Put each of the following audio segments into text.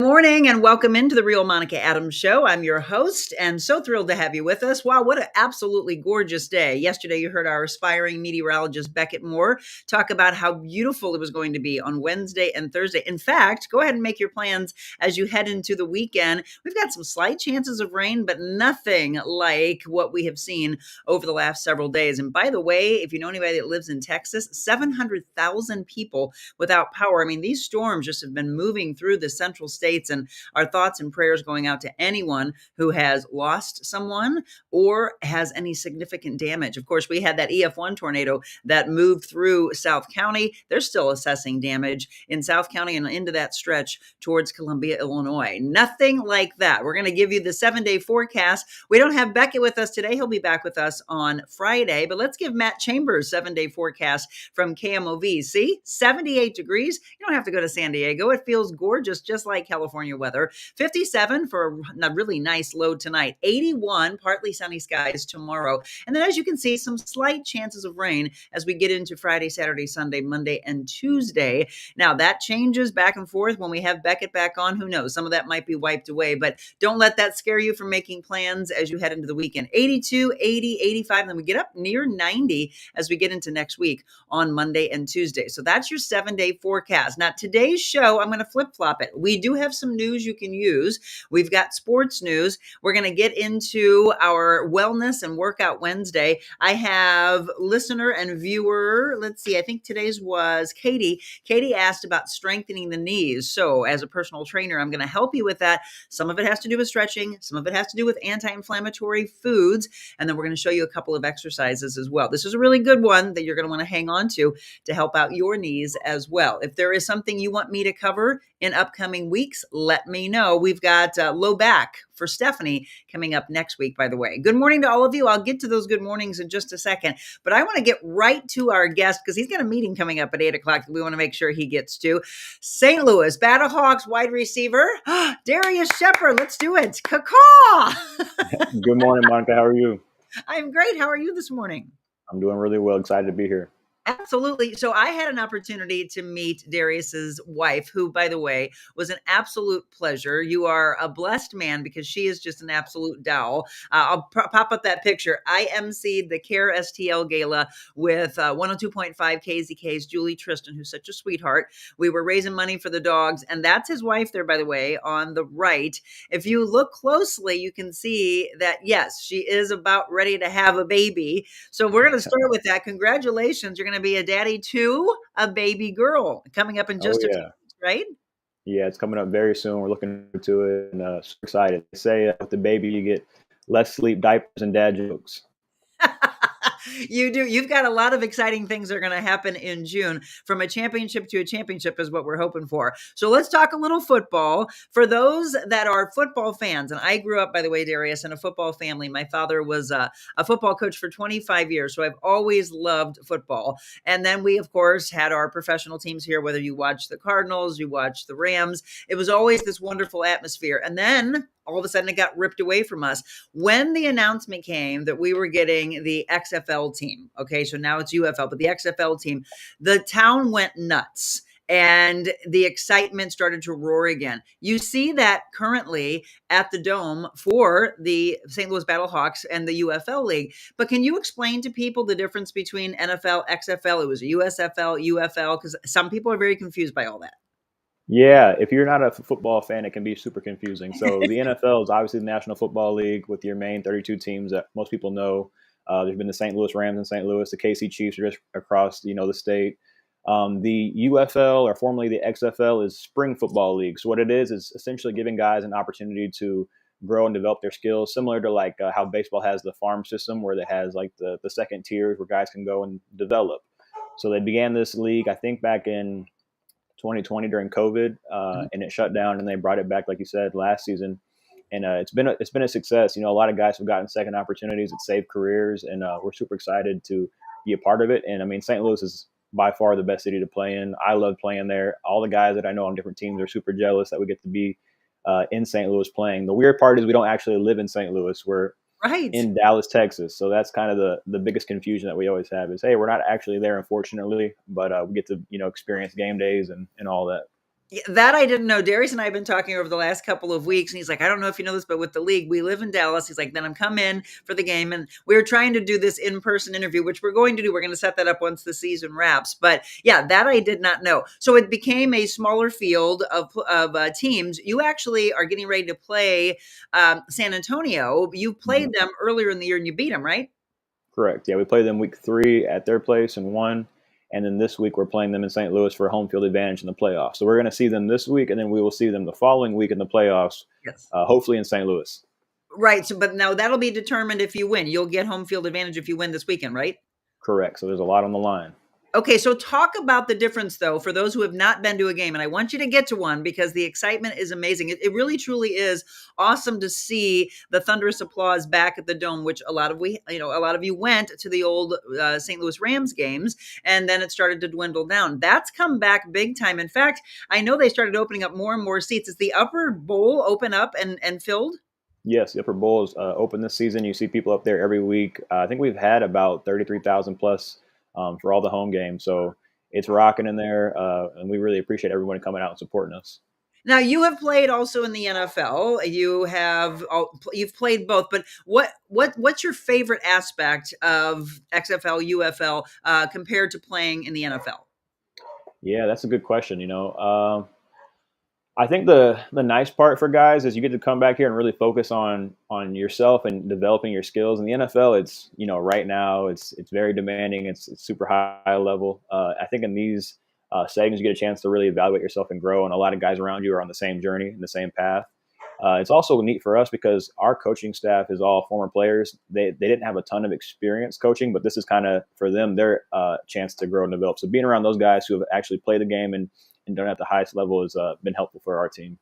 Morning and welcome into the Real Monica Adams Show. I'm your host and so thrilled to have you with us. Wow, what an absolutely gorgeous day. Yesterday, you heard our aspiring meteorologist Beckett Moore talk about how beautiful it was going to be on Wednesday and Thursday. In fact, go ahead and make your plans as you head into the weekend. We've got some slight chances of rain, but nothing like what we have seen over the last several days. And by the way, if you know anybody that lives in Texas, 700,000 people without power. I mean, these storms just have been moving through the central states, and our thoughts and prayers going out to anyone who has lost someone or has any significant damage. Of course, we had that EF1 tornado that moved through South County. They're still assessing damage in South County and into that stretch towards Columbia, Illinois. Nothing like that. We're going to give you the 7-day forecast. We don't have Beckett with us today. He'll be back with us on Friday, but let's give Matt Chambers 7-day forecast from KMOV. See, 78 degrees. You don't have to go to San Diego. It feels gorgeous, just like California weather. 57 for a really nice low tonight. 81, partly sunny skies tomorrow. And then as you can see, some slight chances of rain as we get into Friday, Saturday, Sunday, Monday, and Tuesday. Now that changes back and forth when we have Beckett back on. Who knows? Some of that might be wiped away, but don't let that scare you from making plans as you head into the weekend. 82, 80, 85, and then we get up near 90 as we get into next week on Monday and Tuesday. So that's your 7-day forecast. Now today's show, I'm going to flip-flop it. We do have some news you can use. We've got sports news. We're going to get into our wellness and workout Wednesday. I have listener and viewer, let's see, I think today's was Katy. Katy asked about strengthening the knees. So as a personal trainer, I'm going to help you with that. Some of it has to do with stretching. Some of it has to do with anti-inflammatory foods. And then we're going to show you a couple of exercises as well. This is a really good one that you're going to want to hang on to help out your knees as well. If there is something you want me to cover in upcoming weeks, let me know. We've got low back for Stephanie coming up next week, by the way. Good morning to all of you. I'll get to those good mornings in just a second, but I want to get right to our guest because he's got a meeting coming up at 8 o'clock that we want to make sure he gets to. St. Louis Battlehawks wide receiver, Darrius Shepherd. Let's do it. Ka-Kaw! Good morning, Monica. How are you? I'm great. How are you this morning? I'm doing really well. Excited to be here. Absolutely. So I had an opportunity to meet Darrius's wife, who, by the way, was an absolute pleasure. You are a blessed man because she is just an absolute doll. I'll pop up that picture. I emceed the CARE STL gala with 102.5 KZK's Julie Tristan, who's such a sweetheart. We were raising money for the dogs, and that's his wife there, by the way, on the right. If you look closely, you can see that, yes, she is about ready to have a baby. So we're going to start with that. Congratulations. You're going to be a daddy to a baby girl coming up in just a few weeks, right? Yeah, it's coming up very soon. We're looking forward to it and super excited. They say with the baby, you get less sleep, diapers, and dad jokes. You do. You've got a lot of exciting things that are going to happen in June. From a championship to a championship is what we're hoping for. So let's talk a little football. For those that are football fans, and I grew up, by the way, Darrius, in a football family. My father was a football coach for 25 years, so I've always loved football. And then we, of course, had our professional teams here, whether you watch the Cardinals, you watch the Rams. It was always this wonderful atmosphere. And then all of a sudden it got ripped away from us when the announcement came that we were getting the XFL team. Okay, so now it's UFL, but the XFL team, the town went nuts and the excitement started to roar again. You see that currently at the Dome for the St. Louis Battlehawks and the UFL League. But can you explain to people the difference between NFL, XFL? It was a USFL, UFL, because some people are very confused by all that. Yeah, if you're not a football fan, it can be super confusing. So the NFL is obviously the National Football League with your main 32 teams that most people know. There's been the St. Louis Rams in St. Louis, the KC Chiefs are just across, the state. The UFL, or formerly the XFL, is Spring Football League. So what it is essentially giving guys an opportunity to grow and develop their skills, similar to like how baseball has the farm system, where it has like the second tiers where guys can go and develop. So they began this league, I think, back in 2020 during COVID, and it shut down, and they brought it back, like you said, last season. And it's been a success. A lot of guys have gotten second opportunities. It saved careers, and we're super excited to be a part of it. And I mean, St. Louis is by far the best city to play in. I love playing there. All the guys that I know on different teams are super jealous that we get to be in St. Louis playing. The weird part is we don't actually live in St. Louis. We're in Dallas, Texas. So that's kind of the biggest confusion that we always have is, hey, we're not actually there, unfortunately, but we get to, experience game days and all that. Yeah, that I didn't know. Darius and I have been talking over the last couple of weeks, and he's like, I don't know if you know this, but with the league, we live in Dallas. He's like, then I'm come in for the game. And we're trying to do this in-person interview, which we're going to do. We're going to set that up once the season wraps. But yeah, that I did not know. So it became a smaller field of teams. You actually are getting ready to play San Antonio. You played them earlier in the year and you beat them, right? Correct. Yeah, we played them week 3 at their place and won. And then this week we're playing them in St. Louis for home field advantage in the playoffs. So we're going to see them this week, and then we will see them the following week in the playoffs, Yes. hopefully in St. Louis. Right. So, but now that'll be determined if you win. You'll get home field advantage if you win this weekend, right? Correct. So there's a lot on the line. Okay, so talk about the difference, though, for those who have not been to a game. And I want you to get to one because the excitement is amazing. It really, truly is awesome to see the thunderous applause back at the Dome, which a lot of you went to the old St. Louis Rams games, and then it started to dwindle down. That's come back big time. In fact, I know they started opening up more and more seats. Is the upper bowl open up and filled? Yes, the Upper Bowl is open this season. You see people up there every week. I think we've had about 33,000 plus for all the home games. So it's rocking in there, and we really appreciate everyone coming out and supporting us. Now you have played also in the NFL. You've played both, but what's your favorite aspect of XFL UFL compared to playing in the NFL? Yeah, that's a good question. I think the nice part for guys is you get to come back here and really focus on yourself and developing your skills. In the NFL, it's right now it's very demanding. It's super high level. I think in these settings you get a chance to really evaluate yourself and grow. And a lot of guys around you are on the same journey and the same path. It's also neat for us because our coaching staff is all former players. They didn't have a ton of experience coaching, but this is kind of for them their chance to grow and develop. So being around those guys who have actually played the game and done it at the highest level has been helpful for our team.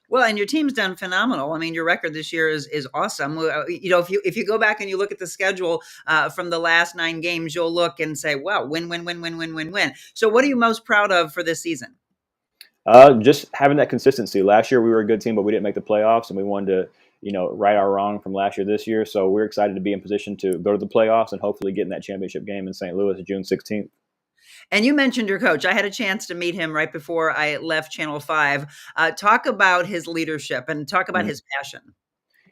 Well, and your team's done phenomenal. I mean, your record this year is awesome. If you go back and you look at the schedule from the last 9 games, you'll look and say, "Wow, win, win, win, win, win, win, win." So, what are you most proud of for this season? Just having that consistency. Last year we were a good team, but we didn't make the playoffs, and we wanted to, right our wrong from last year this year. So we're excited to be in position to go to the playoffs and hopefully get in that championship game in St. Louis, June 16th. And you mentioned your coach. I had a chance to meet him right before I left Channel 5. Talk about his leadership and talk about Mhm. his passion.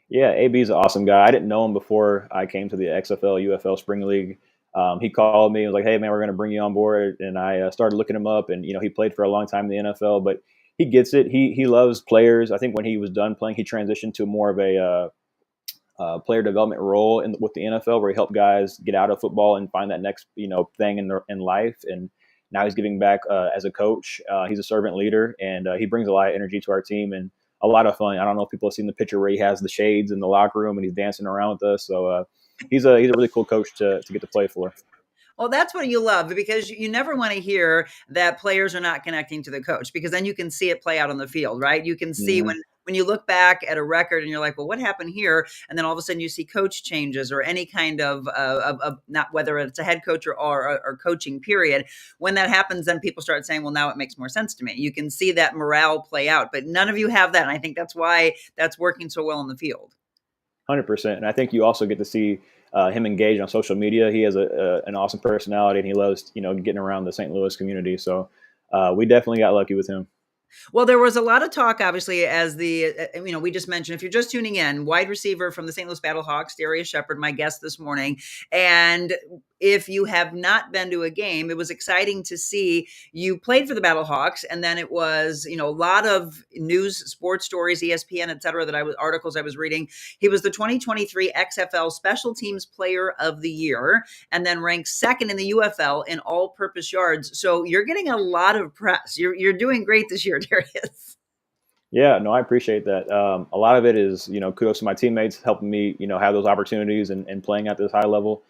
Yeah, AB's an awesome guy. I didn't know him before I came to the XFL UFL Spring League. He called me and was like, "Hey man, we're going to bring you on board." And I started looking him up, and he played for a long time in the NFL, but he gets it. He loves players. I think when he was done playing, he transitioned to more of a player development role with the NFL, where he helped guys get out of football and find that next thing in life. And now he's giving back as a coach. He's a servant leader, and he brings a lot of energy to our team and a lot of fun. I don't know if people have seen the picture where he has the shades in the locker room and he's dancing around with us. So he's a really cool coach to get to play for. Well, that's what you love because you never want to hear that players are not connecting to the coach because then you can see it play out on the field, right? You can see Hmm. when you look back at a record and you're like, well, what happened here? And then all of a sudden you see coach changes or any kind of not whether it's a head coach or coaching period. When that happens, then people start saying, well, now it makes more sense to me. You can see that morale play out, but none of you have that. And I think that's why that's working so well in the field. 100%. And I think you also get to see him engage on social media. He has an awesome personality, and he loves getting around the St. Louis community. So we definitely got lucky with him. Well, there was a lot of talk, obviously, as we just mentioned, if you're just tuning in, wide receiver from the St. Louis Battlehawks, Darrius Shepherd, my guest this morning. And if you have not been to a game, it was exciting to see you played for the Battlehawks. And then it was, a lot of news, sports stories, ESPN, et cetera, articles I was reading. He was the 2023 XFL Special Teams Player of the Year and then ranked second in the UFL in all purpose yards. So you're getting a lot of press. You're doing great this year, Darius. Yeah, no, I appreciate that. A lot of it is, kudos to my teammates helping me, have those opportunities and playing at this high level.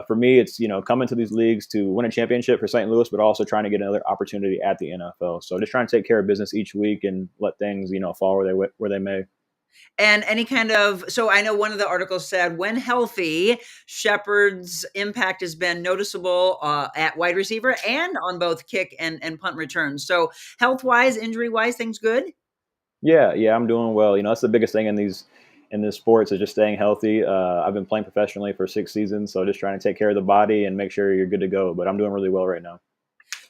For me, it's, coming to these leagues to win a championship for St. Louis, but also trying to get another opportunity at the NFL. So just trying to take care of business each week and let things, fall where they may. And any kind of, so I know one of the articles said when healthy, Shepard's impact has been noticeable at wide receiver and on both kick and punt returns. So health wise, injury wise, things good. Yeah, I'm doing well. That's the biggest thing in this sports is just staying healthy. I've been playing professionally for 6 seasons, so just trying to take care of the body and make sure you're good to go. But I'm doing really well right now.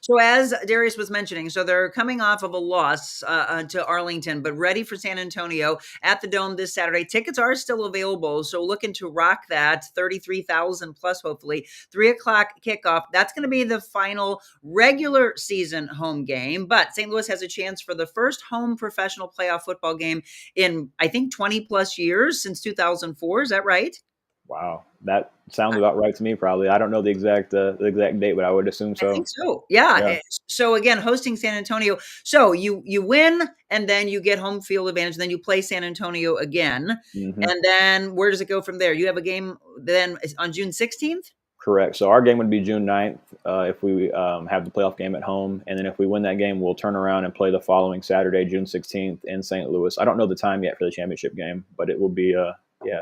So as Darius was mentioning, so they're coming off of a loss to Arlington, but ready for San Antonio at the Dome this Saturday. Tickets are still available, so looking to rock that 33,000 plus, hopefully 3 o'clock kickoff. That's going to be the final regular season home game. But St. Louis has a chance for the first home professional playoff football game in I think 20 plus years since 2004. Is that right? Wow, that sounds about right to me. Probably, I don't know the exact date, but I would assume I think so. so. Yeah. Yeah. So again, hosting San Antonio. So you win and then you get home field advantage. Then you play San Antonio again. Hmm. And then where does it go from there? You have a game then on June 16th? Correct. So our game would be June 9th if we have the playoff game at home. And then if we win that game, we'll turn around and play the following Saturday, June 16th in St. Louis. I don't know the time yet for the championship game, but it will be, yeah,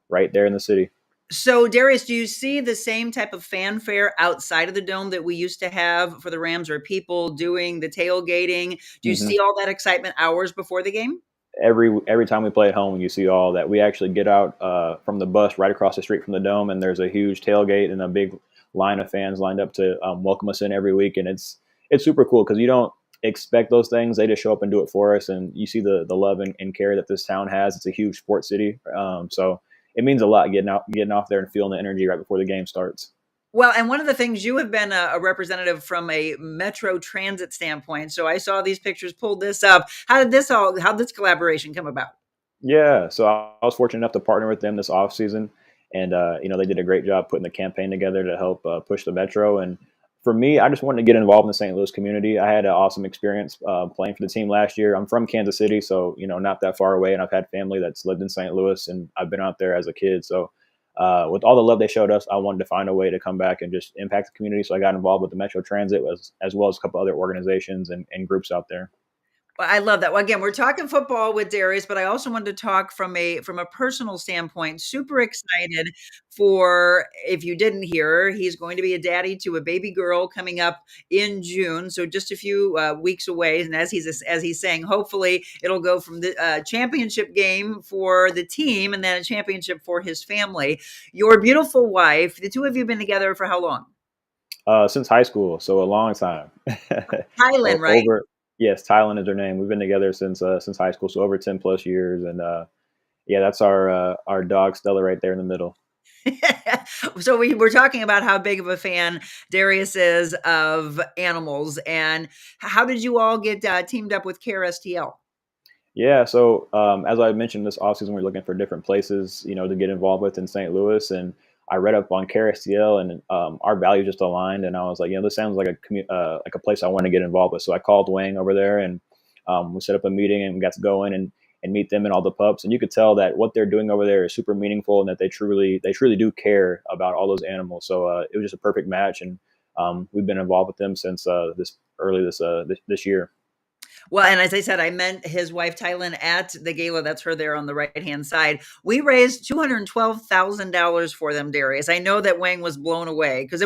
right there in the city. So Darius, do you see the same type of fanfare outside of the dome that we used to have for the Rams, or people doing the tailgating? Do you Hmm. see all that excitement hours before the game? Every time we play at home, you see all that. We actually get out from the bus right across the street from the dome, and there's a huge tailgate and a big line of fans lined up to welcome us in every week. And it's super cool because you don't expect those things; they just show up and do it for us. And you see the love and care that this town has. It's a huge sports city, so it means a lot getting off there and feeling the energy right before the game starts. Well, and one of the things, you have been a representative from a metro transit standpoint. So I saw these pictures, pulled this up. How did this collaboration come about? Yeah, so I was fortunate enough to partner with them this off season, and they did a great job putting the campaign together to help push the metro. And for me, I just wanted to get involved in the St. Louis community. I had an awesome experience playing for the team last year. I'm from Kansas City, so not that far away, and I've had family that's lived in St. Louis, and I've been out there as a kid. So with all the love they showed us, I wanted to find a way to come back and just impact the community. So I got involved with the Metro Transit as well as a couple other organizations and groups out there. Well, I love that. Well, again, we're talking football with Darius, but I also wanted to talk from a personal standpoint. Super excited for, if you didn't hear, he's going to be a daddy to a baby girl coming up in June, so just a few weeks away. And as he's saying, hopefully it'll go from the championship game for the team and then a championship for his family. Your beautiful wife, the two of you have been together for how long? Since high school, so a long time. Thailand, right? Over, yes, Thailand is her name. We've been together since high school, so over 10 plus years, and yeah, that's our dog Stella right there in the middle. So we were talking about how big of a fan Darius is of animals, and how did you all get teamed up with CARE STL? Yeah, so as I mentioned, this offseason we're looking for different places, to get involved with in St. Louis, and I read up on CARE STL, and our values just aligned, and I was like, this sounds like like a place I want to get involved with. So I called Wang over there, and we set up a meeting, and we got to go in and meet them and all the pups, and you could tell that what they're doing over there is super meaningful, and that they truly do care about all those animals. So it was just a perfect match, and we've been involved with them since this year. Well, and as I said, I met his wife Thailand at the gala. That's her there on the right hand side. We raised $212,000 for them, Darius. I know that Wang was blown away because Mhm.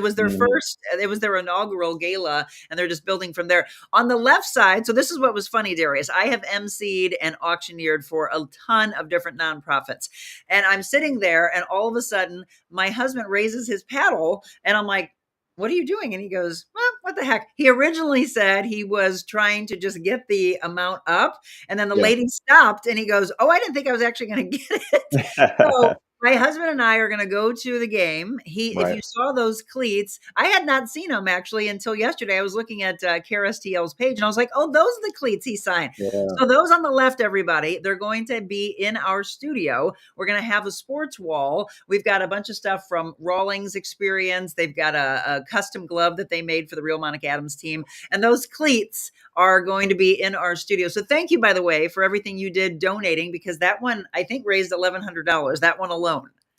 it was their inaugural gala, and they're just building from there. On the left side, so this is what was funny, Darius. I have emceed and auctioneered for a ton of different nonprofits, and I'm sitting there, and all of a sudden, my husband raises his paddle, and I'm like, what are you doing? And he goes, well, what the heck? He originally said he was trying to just get the amount up. And then the Yeah. lady stopped and he goes, oh, I didn't think I was actually going to get it. So my husband and I are going to go to the game. If you Right. saw those cleats, I had not seen them actually until yesterday. I was looking at CARE STL's page and I was like, oh, those are the cleats he signed. Yeah. So those on the left, everybody, they're going to be in our studio. We're going to have a sports wall. We've got a bunch of stuff from Rawlings Experience. They've got a custom glove that they made for the Real Monica Adams team. And those cleats are going to be in our studio. So thank you, by the way, for everything you did donating, because that one, I think, raised $1,100, that one alone.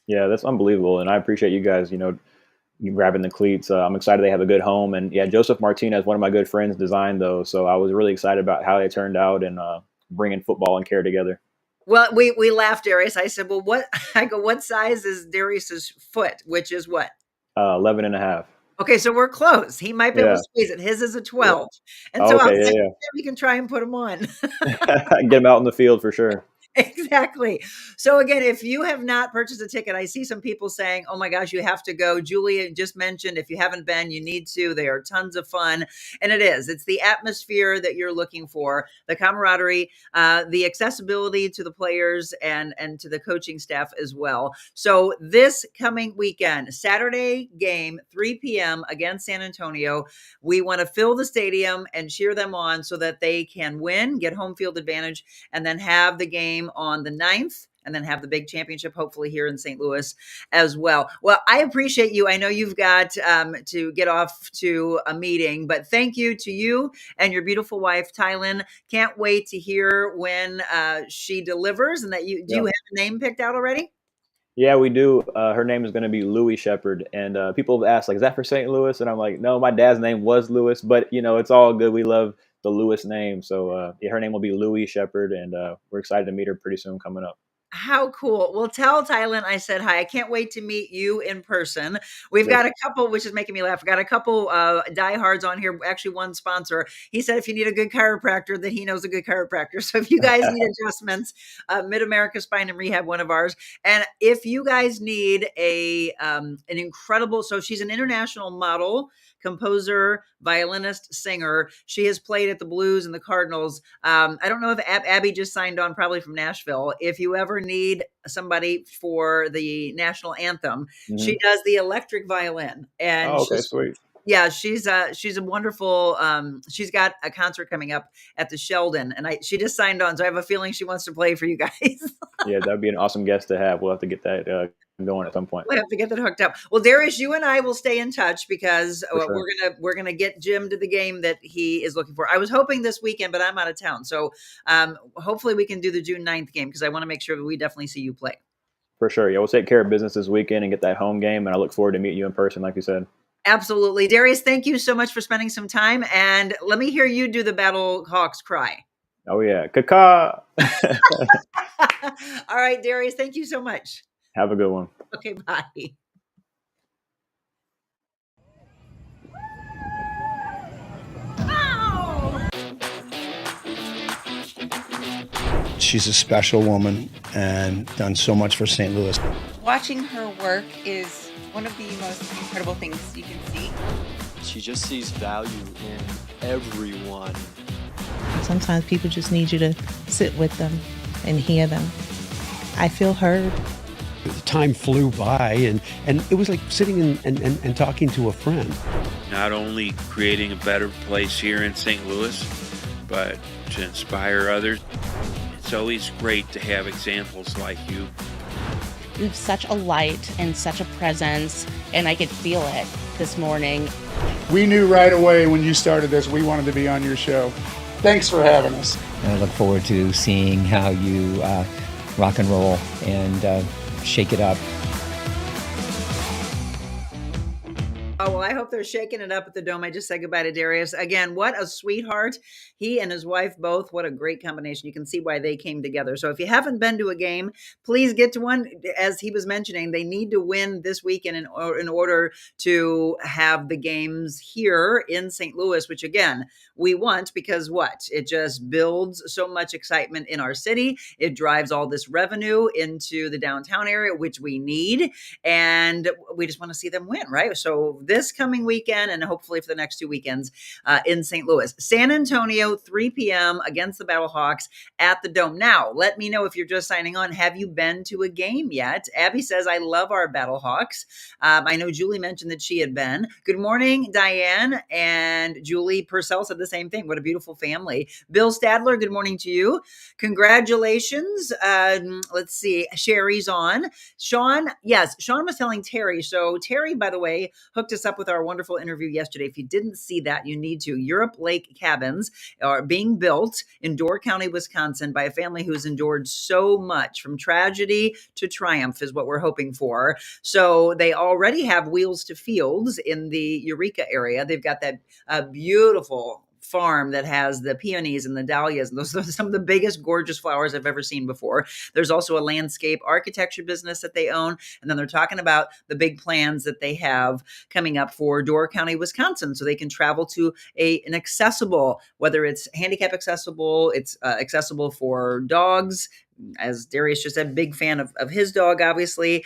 Yeah, that's unbelievable, and I appreciate you guys, you grabbing the cleats. I'm excited they have a good home, and yeah, Joseph Martinez, one of my good friends, designed those, so I was really excited about how they turned out and bringing football and care together. Well, we laughed, Darius. I said, well, what? I go, what size is Darius's foot? Which is what? 11 and a half. Okay, so we're close. He might be able Yeah, to squeeze it. His is a yeah. 12. And Oh, so I okay, was like, yeah, we can try and put him on. yeah. Get them out in the field for sure. Exactly. So again, if you have not purchased a ticket, I see some people saying, "Oh my gosh, you have to go." Julia just mentioned if you haven't been, you need to. They are tons of fun, and it is. It's the atmosphere that you're looking for, the camaraderie, the accessibility to the players and to the coaching staff as well. So this coming weekend, Saturday game, 3 p.m. against San Antonio, we want to fill the stadium and cheer them on so that they can win, get home field advantage, and then have the game on the 9th, and then have the big championship hopefully here in St. Louis as well. Well, I appreciate you. I know you've got to get off to a meeting, but thank you to you and your beautiful wife, Tylen. Can't wait to hear when she delivers, and that you do you Yeah. have a name picked out already? Yeah, we do. Her name is going to be Louis Shepherd, and people have asked, like, is that for St. Louis? And I'm like, no, my dad's name was Louis, but it's all good. We love the Louis name, so yeah, her name will be Louis Shepherd, and we're excited to meet her pretty soon coming up. How cool. Well, tell Tylen I said hi. I can't wait to meet you in person. We've Yep. got a couple, which is making me laugh. We've got a couple diehards on here. Actually, one sponsor. He said if you need a good chiropractor, that he knows a good chiropractor. So if you guys need adjustments, Mid America Spine and Rehab, one of ours. And if you guys need an incredible, so she's an international model, composer, violinist, singer. She has played at the Blues and the Cardinals. I don't know if Abby just signed on, probably from Nashville. If you ever need somebody for the national anthem, she Hmm. does the electric violin, and Oh, okay, sweet. yeah, she's a wonderful. She's got a concert coming up at the Sheldon, and she just signed on, so I have a feeling she wants to play for you guys. Yeah, that'd be an awesome guest to have. We'll have to get that going at some point We'll have to get that hooked up. Well, Darius, you and I will stay in touch because for sure. we're gonna get Jim to the game that he is looking for. I was hoping this weekend, but I'm out of town, so hopefully we can do the June 9th game because I want to make sure that we definitely see you play. For sure. Yeah, we'll take care of business this weekend and get that home game, and I look forward to meeting you in person, like you said. Absolutely, Darius. Thank you so much for spending some time, and let me hear you do the Battlehawks cry. Oh yeah, Ka-Kaw. All right, Darius. Thank you so much. Have a good one. Okay, bye. She's a special woman and done so much for St. Louis. Watching her work is one of the most incredible things you can see. She just sees value in everyone. Sometimes people just need you to sit with them and hear them. I feel heard. The time flew by, and it was like sitting and talking to a friend. Not only creating a better place here in St. Louis, but to inspire others. It's always great to have examples like you. You have such a light and such a presence, and I could feel it this morning. We knew right away when you started this, we wanted to be on your show. Thanks for having us. I look forward to seeing how you rock and roll and shake it up. Oh, well, I hope they're shaking it up at the Dome. I just said goodbye to Darius. Again, what a sweetheart. He and his wife both, what a great combination. You can see why they came together. So if you haven't been to a game, please get to one. As he was mentioning, they need to win this weekend in order to have the games here in St. Louis, which again, we want because what? It just builds so much excitement in our city. It drives all this revenue into the downtown area, which we need. And we just want to see them win, right? So this coming weekend and hopefully for the next 2 weekends in St. Louis. San Antonio, 3 p.m. against the Battlehawks at the Dome. Now, let me know if you're just signing on. Have you been to a game yet? Abby says, I love our Battlehawks. I know Julie mentioned that she had been. Good morning, Diane. And Julie Purcell said the same thing. What a beautiful family. Bill Stadler, good morning to you. Congratulations. Let's see. Sherry's on. Sean, yes, Sean was telling Terry. So Terry, by the way, hooked us up with our wonderful interview yesterday. If you didn't see that, you need to. Europe Lake cabins are being built in Door County, Wisconsin by a family who's endured so much from tragedy to triumph is what we're hoping for. So they already have wheels to fields in the Eureka area. They've got that beautiful farm that has the peonies and the dahlias, and those are some of the biggest gorgeous flowers I've ever seen before. There's also a landscape architecture business that they own, and then they're talking about the big plans that they have coming up for Door County, Wisconsin, so they can travel to an accessible, whether it's handicap accessible, it's accessible for dogs, as Darius just said, big fan of his dog, obviously.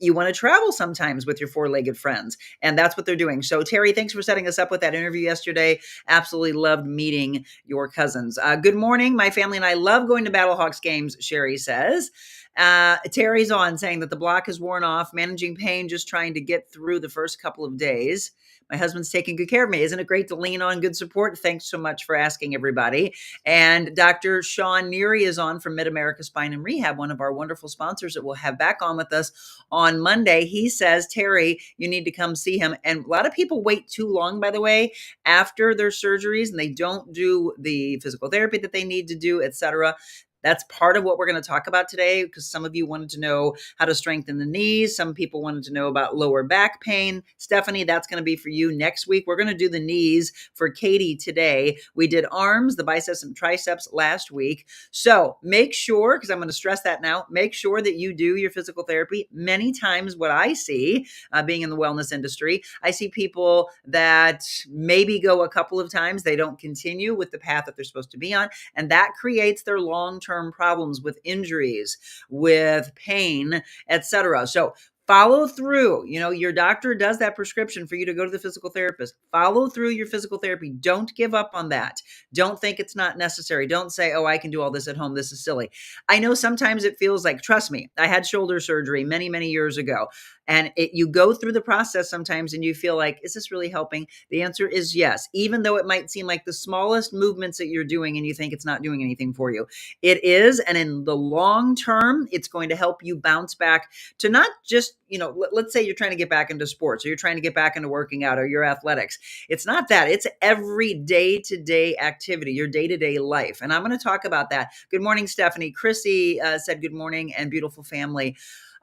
You want to travel sometimes with your four-legged friends, and that's what they're doing. So Terry, thanks for setting us up with that interview yesterday. Absolutely loved meeting your cousins. Good morning. My family and I love going to Battlehawks games, Sherry says. Terry's on saying that the block has worn off, managing pain, just trying to get through the first couple of days. My husband's taking good care of me. Isn't it great to lean on good support? Thanks so much for asking, everybody. And Dr. Sean Neary is on from Mid-America Spine and Rehab, one of our wonderful sponsors that we'll have back on with us on Monday. He says, Terry, you need to come see him. And a lot of people wait too long, by the way, after their surgeries, and they don't do the physical therapy that they need to do, etc. That's part of what we're going to talk about today, because some of you wanted to know how to strengthen the knees. Some people wanted to know about lower back pain. Stephanie, that's going to be for you next week. We're going to do the knees for Katy today. We did arms, the biceps and triceps last week. So make sure, because I'm going to stress that now, make sure that you do your physical therapy. Many times what I see, being in the wellness industry, I see people that maybe go a couple of times. They don't continue with the path that they're supposed to be on. And that creates their long-term problems with injuries, with pain, etc. So follow through. You know, your doctor does that prescription for you to go to the physical therapist. Follow through your physical therapy. Don't give up on that. Don't think it's not necessary. Don't say, oh, I can do all this at home. This is silly. I know sometimes it feels like, trust me, I had shoulder surgery many, many years ago. And you go through the process sometimes and you feel like, is this really helping? The answer is yes. Even though it might seem like the smallest movements that you're doing and you think it's not doing anything for you, it is. And in the long term, it's going to help you bounce back to not just, you know, let's say you're trying to get back into sports, or you're trying to get back into working out, or your athletics. It's not that. It's every day-to-day activity, your day-to-day life. And I'm going to talk about that. Good morning, Stephanie. Chrissy said good morning, and beautiful family.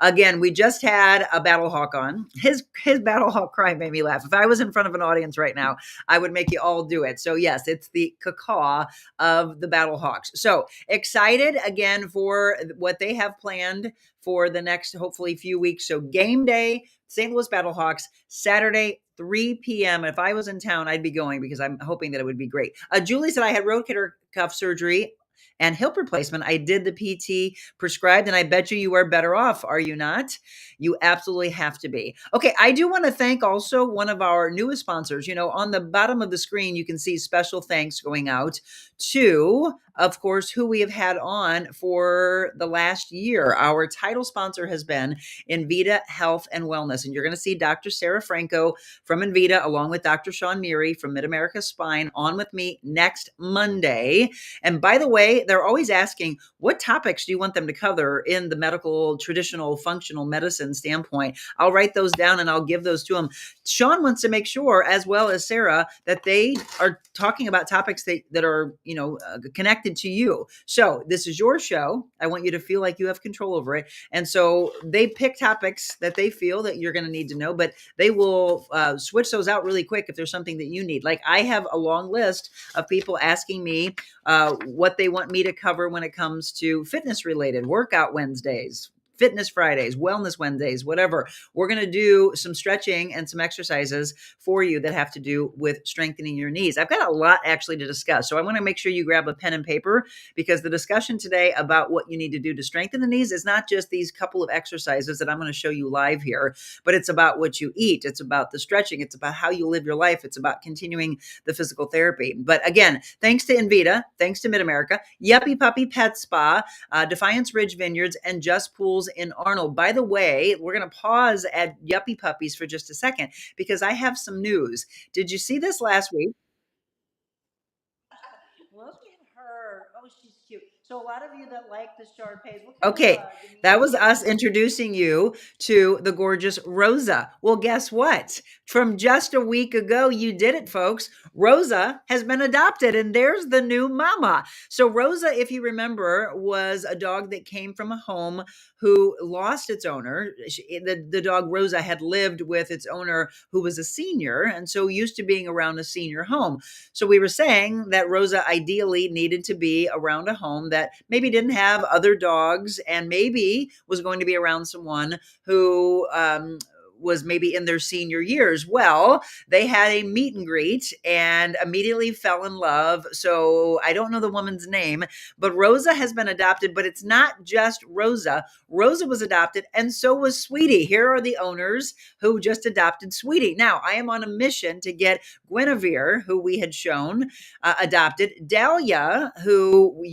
Again, we just had a Battlehawk on. His Battlehawk cry made me laugh. If I was in front of an audience right now, I would make you all do it. So yes, it's the Ka-Kaw of the Battlehawks. So excited again for what they have planned for the next, hopefully, few weeks. So game day, St. Louis Battlehawks, Saturday, 3 p.m. If I was in town, I'd be going, because I'm hoping that it would be great. Julie said I had rotator cuff surgery and hip replacement. I did the PT prescribed, and I bet you are better off. Are you not? You absolutely have to be. Okay, I do want to thank also one of our newest sponsors. You know, on the bottom of the screen, you can see special thanks going out to, of course, who we have had on for the last year. Our title sponsor has been Invita Health and Wellness, and you're going to see Dr. Sarah Franco from Invita, along with Dr. Sean Neary from Mid-America Spine, on with me next Monday. And by the way, they're always asking, what topics do you want them to cover in the medical, traditional, functional medicine standpoint? I'll write those down and I'll give those to them. Sean wants to make sure, as well as Sarah, that they are talking about topics that are, you know, connected to you. So this is your show. I want you to feel like you have control over it. And so they pick topics that they feel that you're going to need to know, but they will switch those out really quick if there's something that you need. Like, I have a long list of people asking me what they want me to cover when it comes to fitness related workout Wednesdays, Fitness Fridays, Wellness Wednesdays, whatever. We're going to do some stretching and some exercises for you that have to do with strengthening your knees. I've got a lot actually to discuss. So I want to make sure you grab a pen and paper, because the discussion today about what you need to do to strengthen the knees is not just these couple of exercises that I'm going to show you live here, but it's about what you eat. It's about the stretching. It's about how you live your life. It's about continuing the physical therapy. But again, thanks to Invita, thanks to Mid-America, Yuppie Puppy Pet Spa, Defiance Ridge Vineyards, and Just Pools in Arnold. By the way, we're going to pause at Yuppie Puppies for just a second, because I have some news. Did you see this last week? Look at her. Oh, she's cute. So a lot of you that like the Shar Pays. Okay, that was us introducing you to the gorgeous Rosa. Well, guess what? From just a week ago, you did it, folks. Rosa has been adopted, and there's the new mama. So Rosa, if you remember, was a dog that came from a home who lost its owner. The dog Rosa had lived with its owner, who was a senior, and so used to being around a senior home. So we were saying that Rosa ideally needed to be around a home that maybe didn't have other dogs, and maybe was going to be around someone who was maybe in their senior years. Well, they had a meet and greet and immediately fell in love. So I don't know the woman's name, but Rosa has been adopted, but it's not just Rosa. Rosa was adopted, and so was Sweetie. Here are the owners who just adopted Sweetie. Now, I am on a mission to get Guinevere, who we had shown, adopted. Dahlia, who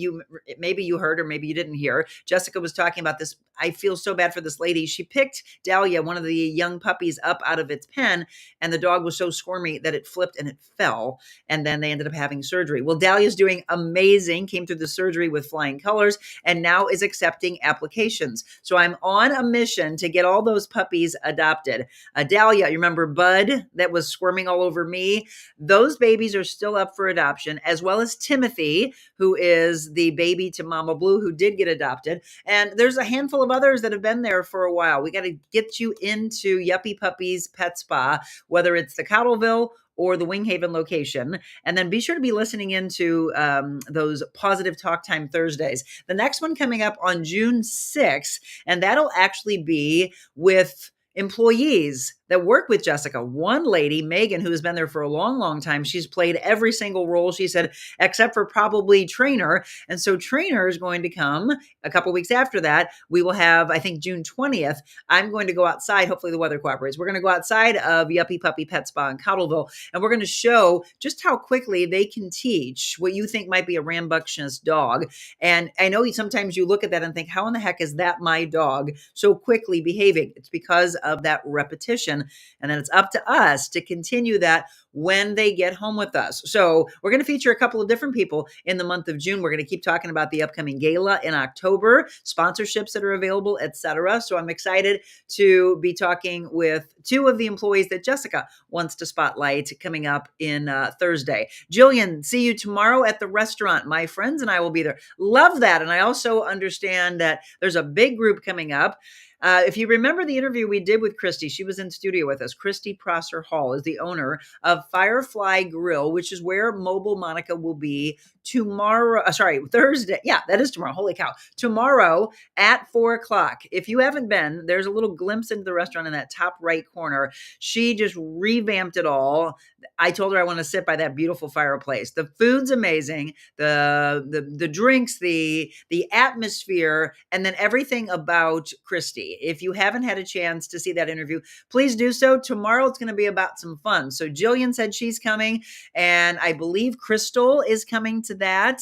maybe you heard or maybe you didn't hear. Jessica was talking about this. I feel so bad for this lady. She picked Dahlia, one of the young puppies, up out of its pen, and the dog was so squirmy that it flipped and it fell, and then they ended up having surgery. Well, Dahlia's doing amazing, came through the surgery with flying colors, and now is accepting applications. So I'm on a mission to get all those puppies adopted. Dahlia, you remember Bud that was squirming all over me? Those babies are still up for adoption, as well as Timothy, who is the baby to Mama Blue, who did get adopted. And there's a handful of others that have been there for a while. We got to get you into Yuppie Puppies Pet Spa, whether it's the Cottleville or the Winghaven location. And then be sure to be listening into those Positive Talk Time Thursdays. The next one coming up on June 6th, and that'll actually be with employees that work with Jessica. One lady, Megan, who has been there for a long, long time, she's played every single role, she said, except for probably Trainer. And so Trainer is going to come a couple weeks after that. We will have, I think, June 20th. I'm going to go outside. Hopefully the weather cooperates. We're going to go outside of Yuppie Puppy Pet Spa in Cottleville, and we're going to show just how quickly they can teach what you think might be a rambunctious dog. And I know sometimes you look at that and think, how in the heck is that my dog so quickly behaving? It's because of that repetition. And then it's up to us to continue that when they get home with us. So we're going to feature a couple of different people in the month of June. We're going to keep talking about the upcoming gala in October, sponsorships that are available, etc. So I'm excited to be talking with two of the employees that Jessica wants to spotlight coming up in Thursday. Jillian, see you tomorrow at the restaurant. My friends and I will be there. Love that. And I also understand that there's a big group coming up. If you remember the interview we did with Christy, she was in studio with us. Christy Prosser Hall is the owner of Firefly Grill, which is where Mobile Monica will be tomorrow. Thursday. Yeah, that is tomorrow. Holy cow. Tomorrow at 4:00. If you haven't been, there's a little glimpse into the restaurant in that top right corner. She just revamped it all. I told her I want to sit by that beautiful fireplace. The food's amazing. The drinks, the atmosphere, and then everything about Christy. If you haven't had a chance to see that interview, please do so. Tomorrow it's going to be about some fun. So Jillian said she's coming, and I believe Crystal is coming to that.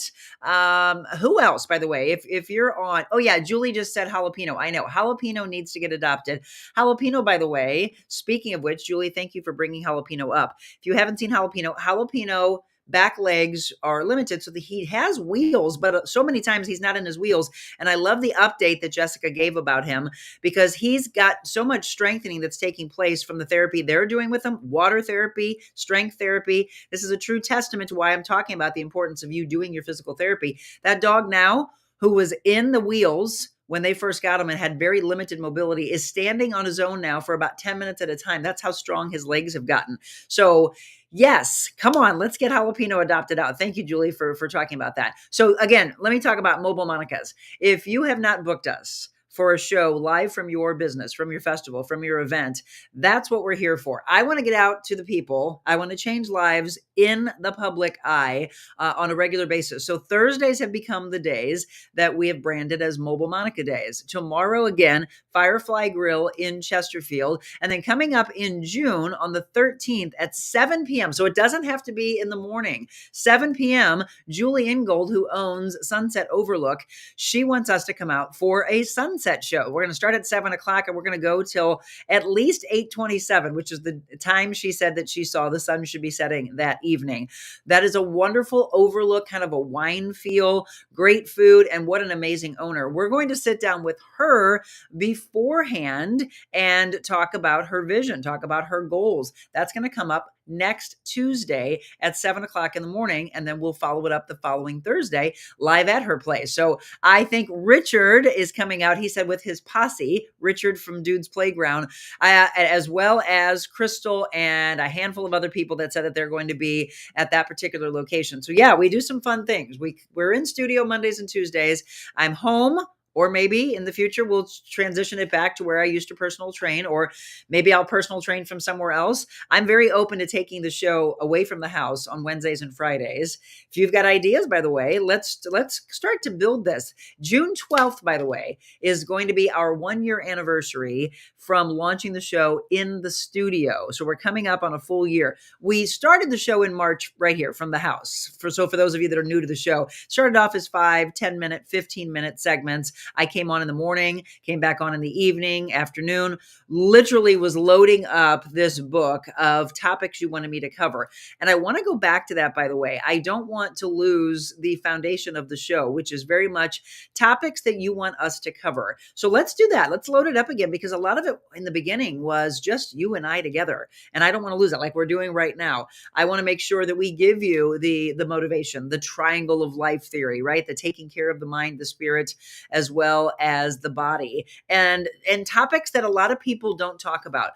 Who else, by the way, if you're on, oh yeah, Julie just said jalapeno. I know jalapeno needs to get adopted. Jalapeno, by the way, speaking of which, Julie, thank you for bringing jalapeno up. If you haven't seen jalapeno back legs are limited. So he has wheels, but so many times he's not in his wheels. And I love the update that Jessica gave about him, because he's got so much strengthening that's taking place from the therapy they're doing with him, water therapy, strength therapy. This is a true testament to why I'm talking about the importance of you doing your physical therapy. That dog now, who was in the wheels when they first got him and had very limited mobility, is standing on his own now for about 10 minutes at a time. That's how strong his legs have gotten. So yes, come on, let's get jalapeno adopted out. Thank you, Julie, for talking about that. So again, let me talk about Mobile Monicas. If you have not booked us for a show live from your business, from your festival, from your event, that's what we're here for. I want to get out to the people. I want to change lives in the public eye on a regular basis. So Thursdays have become the days that we have branded as Mobile Monica Days. Tomorrow, again, Firefly Grill in Chesterfield. And then coming up in June on the 13th at 7 p.m. So it doesn't have to be in the morning. 7 p.m., Julie Ingold, who owns Sunset Overlook, she wants us to come out for a sunset show. We're going to start at 7:00 and we're going to go till at least 8:27, which is the time she said that she saw the sun should be setting that evening. That is a wonderful overlook, kind of a wine feel, great food, and what an amazing owner. We're going to sit down with her beforehand and talk about her vision, talk about her goals. That's going to come up next Tuesday at 7:00 in the morning. And then we'll follow it up the following Thursday live at her place. So I think Richard is coming out. He said with his posse, Richard from Dude's Playground, as well as Crystal and a handful of other people that said that they're going to be at that particular location. So yeah, we do some fun things. We're in studio Mondays and Tuesdays. I'm home Or maybe in the future, we'll transition it back to where I used to personal train, or maybe I'll personal train from somewhere else. I'm very open to taking the show away from the house on Wednesdays and Fridays. If you've got ideas, by the way, let's start to build this. June 12th, by the way, is going to be our 1-year anniversary from launching the show in the studio. So we're coming up on a full year. We started the show in March right here from the house. For those of you that are new to the show, started off as 5, 10-minute, 15-minute segments. I came on in the morning, came back on in the evening, afternoon, literally was loading up this book of topics you wanted me to cover. And I want to go back to that, by the way. I don't want to lose the foundation of the show, which is very much topics that you want us to cover. So let's do that. Let's load it up again, because a lot of it in the beginning was just you and I together. And I don't want to lose it like we're doing right now. I want to make sure that we give you the motivation, the triangle of life theory, right? The taking care of the mind, the spirit, as well as the body, and topics that a lot of people don't talk about.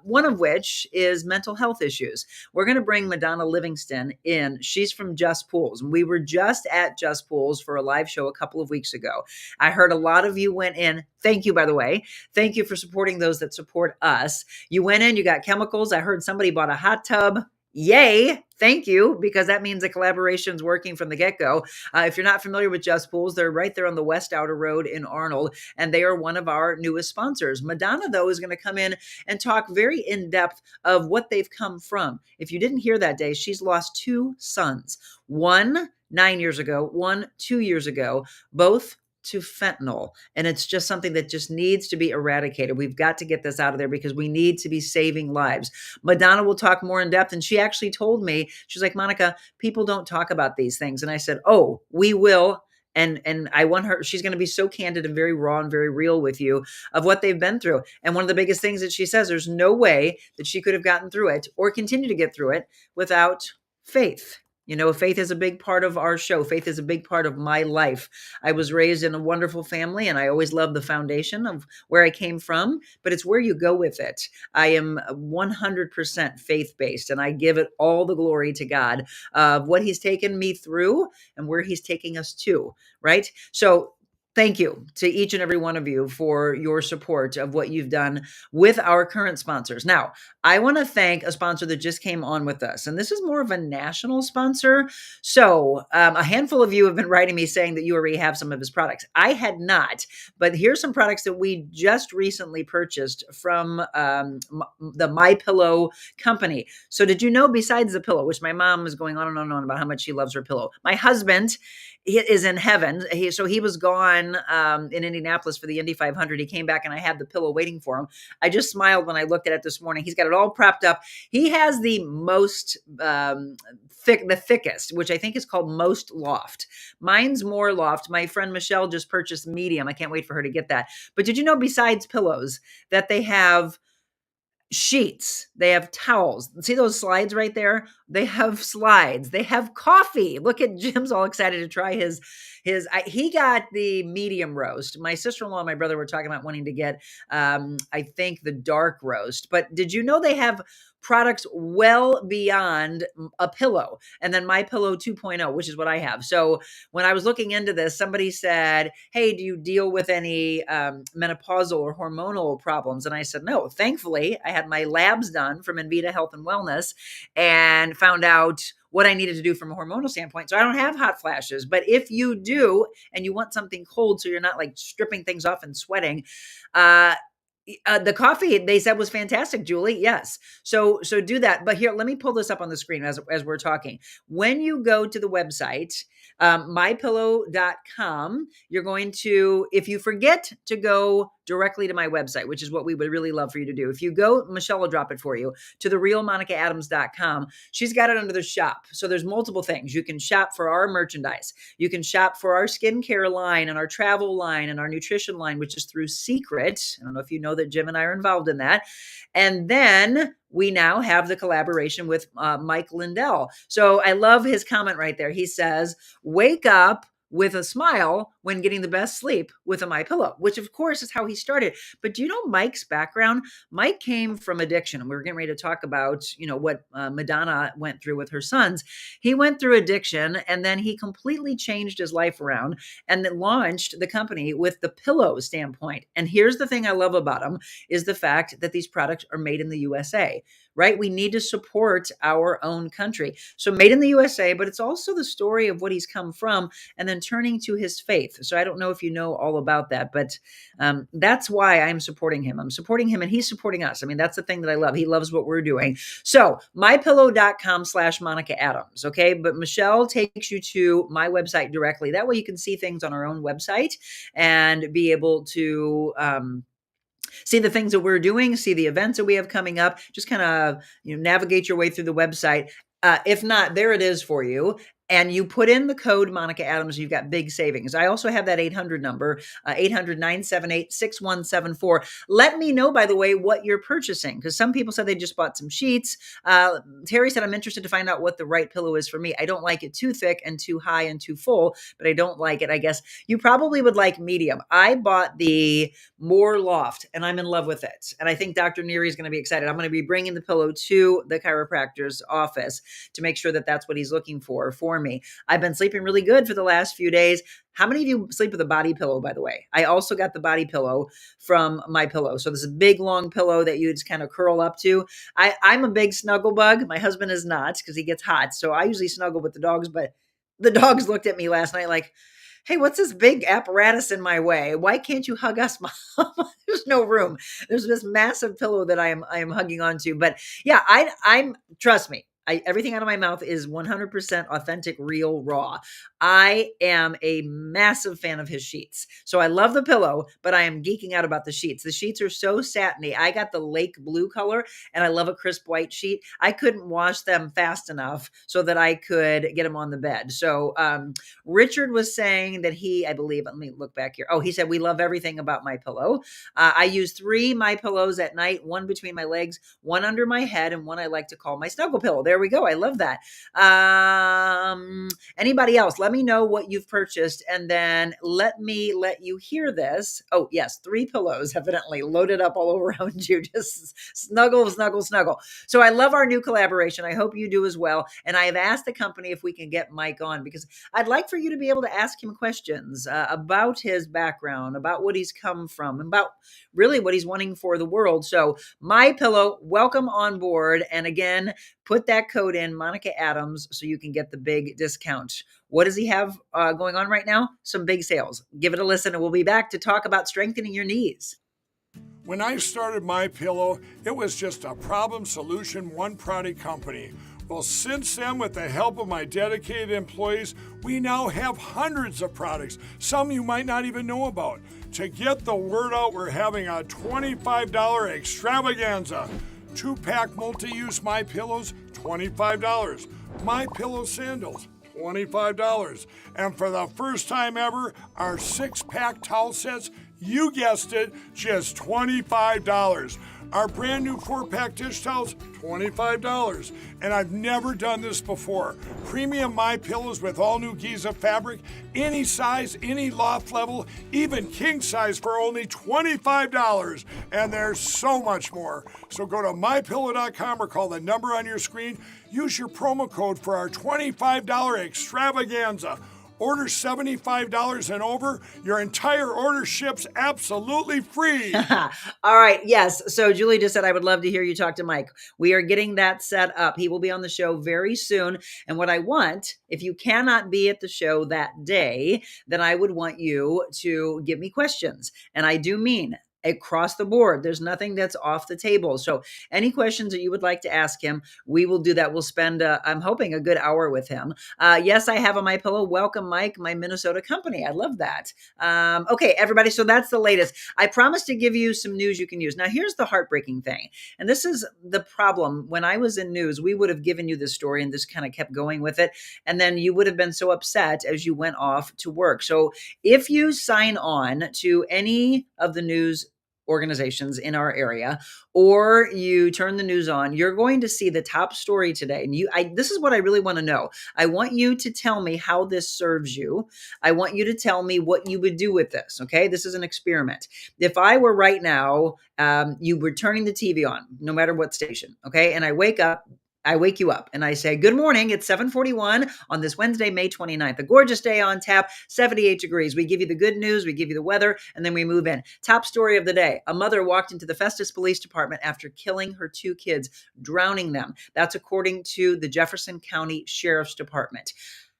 One of which is mental health issues. We're going to bring Madonna Livingston in. She's from Just Pools. We were just at Just Pools for a live show a couple of weeks ago. I heard a lot of you went in. Thank you, by the way. Thank you for supporting those that support us. You went in, you got chemicals. I heard somebody bought a hot tub. Yay. Thank you, because that means the collaboration's working from the get-go. If you're not familiar with Just Pools, they're right there on the West Outer Road in Arnold, and they are one of our newest sponsors. Madonna, though, is going to come in and talk very in-depth of what they've come from. If you didn't hear that day, she's lost 2 sons. One 9 years ago, one 2 years ago, both to fentanyl. And it's just something that just needs to be eradicated. We've got to get this out of there because we need to be saving lives. Madonna will talk more in depth. And she actually told me, she's like, Monica, people don't talk about these things. And I said, oh, we will. And I want her, she's going to be so candid and very raw and very real with you of what they've been through. And one of the biggest things that she says, there's no way that she could have gotten through it or continue to get through it without faith. You know, faith is a big part of our show. Faith is a big part of my life. I was raised in a wonderful family, and I always loved the foundation of where I came from, but it's where you go with it. I am 100% faith-based, and I give it all the glory to God of what he's taken me through and where he's taking us to, right? So thank you to each and every one of you for your support of what you've done with our current sponsors. Now, I want to thank a sponsor that just came on with us, and this is more of a national sponsor. So a handful of you have been writing me saying that you already have some of his products. I had not, but here's some products that we just recently purchased from the MyPillow company. So did you know, besides the pillow, which my mom was going on and on about how much she loves her pillow, my husband is in heaven. He was gone in Indianapolis for the Indy 500. He came back and I had the pillow waiting for him. I just smiled when I looked at it this morning. He's got it all prepped up. He has the most the thickest, which I think is called Most Loft. Mine's more loft. My friend Michelle just purchased medium. I can't wait for her to get that. But did you know, besides pillows, that they have sheets, they have towels? See those slides right there? They have slides. They have coffee. Look at Jim's all excited to try his. He got the medium roast. My sister-in-law and my brother were talking about wanting to get, I think, the dark roast. But did you know they have products well beyond a pillow? And then MyPillow 2.0, which is what I have. So when I was looking into this, somebody said, hey, do you deal with any menopausal or hormonal problems? And I said, no. Thankfully, I had my labs done from Invita Health and Wellness and found out what I needed to do from a hormonal standpoint. So I don't have hot flashes. But if you do, and you want something cold so you're not like stripping things off and sweating, the coffee, they said, was fantastic, Julie. Yes. So do that. But here, let me pull this up on the screen as we're talking. When you go to the website, mypillow.com, you're going to, if you forget to go directly to my website, which is what we would really love for you to do. If you go, Michelle will drop it for you, to TheRealMonicaAdams.com. She's got it under the shop. So there's multiple things. You can shop for our merchandise. You can shop for our skincare line and our travel line and our nutrition line, which is through Secret. I don't know if you know that Jim and I are involved in that. And then we now have the collaboration with Mike Lindell. So I love his comment right there. He says, wake up with a smile when getting the best sleep with a MyPillow, which of course is how he started. But do you know Mike's background? Mike came from addiction, and we were getting ready to talk about, what Madonna went through with her sons. He went through addiction, and then he completely changed his life around and then launched the company with the pillow standpoint. And here's the thing I love about him is the fact that these products are made in the USA, right? We need to support our own country. So made in the USA, but it's also the story of what he's come from and then turning to his faith. So I don't know if you know all about that, but that's why I'm supporting him. I'm supporting him and he's supporting us. I mean, that's the thing that I love. He loves what we're doing. So mypillow.com/MonicaAdams. Okay. But Michelle takes you to my website directly. That way you can see things on our own website and be able to, see the things that we're doing, see the events that we have coming up, just kind of navigate your way through the website. If not, there it is for you. And you put in the code Monica Adams, you've got big savings. I also have that 800 number, 800-978-6174. Let me know, by the way, what you're purchasing, because some people said they just bought some sheets. Terry said, I'm interested to find out what the right pillow is for me. I don't like it too thick and too high and too full, but I don't like it. I guess you probably would like medium. I bought the More Loft, and I'm in love with it. And I think Dr. Neary is going to be excited. I'm going to be bringing the pillow to the chiropractor's office to make sure that that's what he's looking for me. I've been sleeping really good for the last few days. How many of you sleep with a body pillow, by the way? I also got the body pillow from MyPillow. So there's a big, long pillow that you just kind of curl up to. I'm a big snuggle bug. My husband is not because he gets hot. So I usually snuggle with the dogs, but the dogs looked at me last night like, hey, what's this big apparatus in my way? Why can't you hug us, Mom? There's no room. There's this massive pillow that I am hugging onto. But yeah, I'm trust me. Everything out of my mouth is 100% authentic, real, raw. I am a massive fan of his sheets. So I love the pillow, but I am geeking out about the sheets. The sheets are so satiny. I got the lake blue color and I love a crisp white sheet. I couldn't wash them fast enough so that I could get them on the bed. So Richard was saying that I believe, let me look back here. Oh, he said, we love everything about MyPillow. I use 3 MyPillows at night, 1 between my legs, 1 under my head, and 1 I like to call my snuggle pillow. There we go. I love that. Anybody else? Let me know what you've purchased and then let you hear this. Oh yes. 3 pillows evidently loaded up all around you. Just snuggle, snuggle, snuggle. So I love our new collaboration. I hope you do as well. And I have asked the company if we can get Mike on because I'd like for you to be able to ask him questions about his background, about what he's come from, about really what he's wanting for the world. So MyPillow, welcome on board. And again, put that code in Monica Adams so you can get the big discount. What does he have going on right now? Some big sales. Give it a listen and we'll be back to talk about strengthening your knees. When I started MyPillow, it was just a problem solution, one product company. Well, since then, with the help of my dedicated employees, we now have hundreds of products, some you might not even know about. To get the word out, we're having a $25 extravaganza. 2-pack multi-use MyPillows, $25. MyPillow sandals, $25. And for the first time ever, our 6-pack towel sets, you guessed it, just $25. Our brand new 4-pack dish towels, $25. And I've never done this before. Premium MyPillows with all new Giza fabric, any size, any loft level, even king size for only $25. And there's so much more. So go to MyPillow.com or call the number on your screen. Use your promo code for our $25 extravaganza. Order $75 and over. Your entire order ships absolutely free. All right. Yes. So Julie just said, I would love to hear you talk to Mike. We are getting that set up. He will be on the show very soon. And what I want, if you cannot be at the show that day, then I would want you to give me questions. And I do mean across the board. There's nothing that's off the table. So any questions that you would like to ask him, we will do that. We'll spend, I'm hoping, a good hour with him. Yes, I have on MyPillow. Welcome, Mike, my Minnesota company. I love that. Okay, everybody. So that's the latest. I promised to give you some news you can use. Now, here's the heartbreaking thing. And this is the problem. When I was in news, we would have given you this story and just kind of kept going with it. And then you would have been so upset as you went off to work. So if you sign on to any of the news organizations in our area, or you turn the news on, you're going to see the top story today. And this is what I really want to know. I want you to tell me how this serves you. I want you to tell me what you would do with this. Okay. This is an experiment. If I were right now, you were turning the TV on, no matter what station. Okay. And I wake you up and I say, good morning. It's 7:41 on this Wednesday, May 29th, a gorgeous day on tap, 78 degrees. We give you the good news. We give you the weather, and then we move in. Top story of the day. A mother walked into the Festus Police Department after killing her 2 kids, drowning them. That's according to the Jefferson County Sheriff's Department.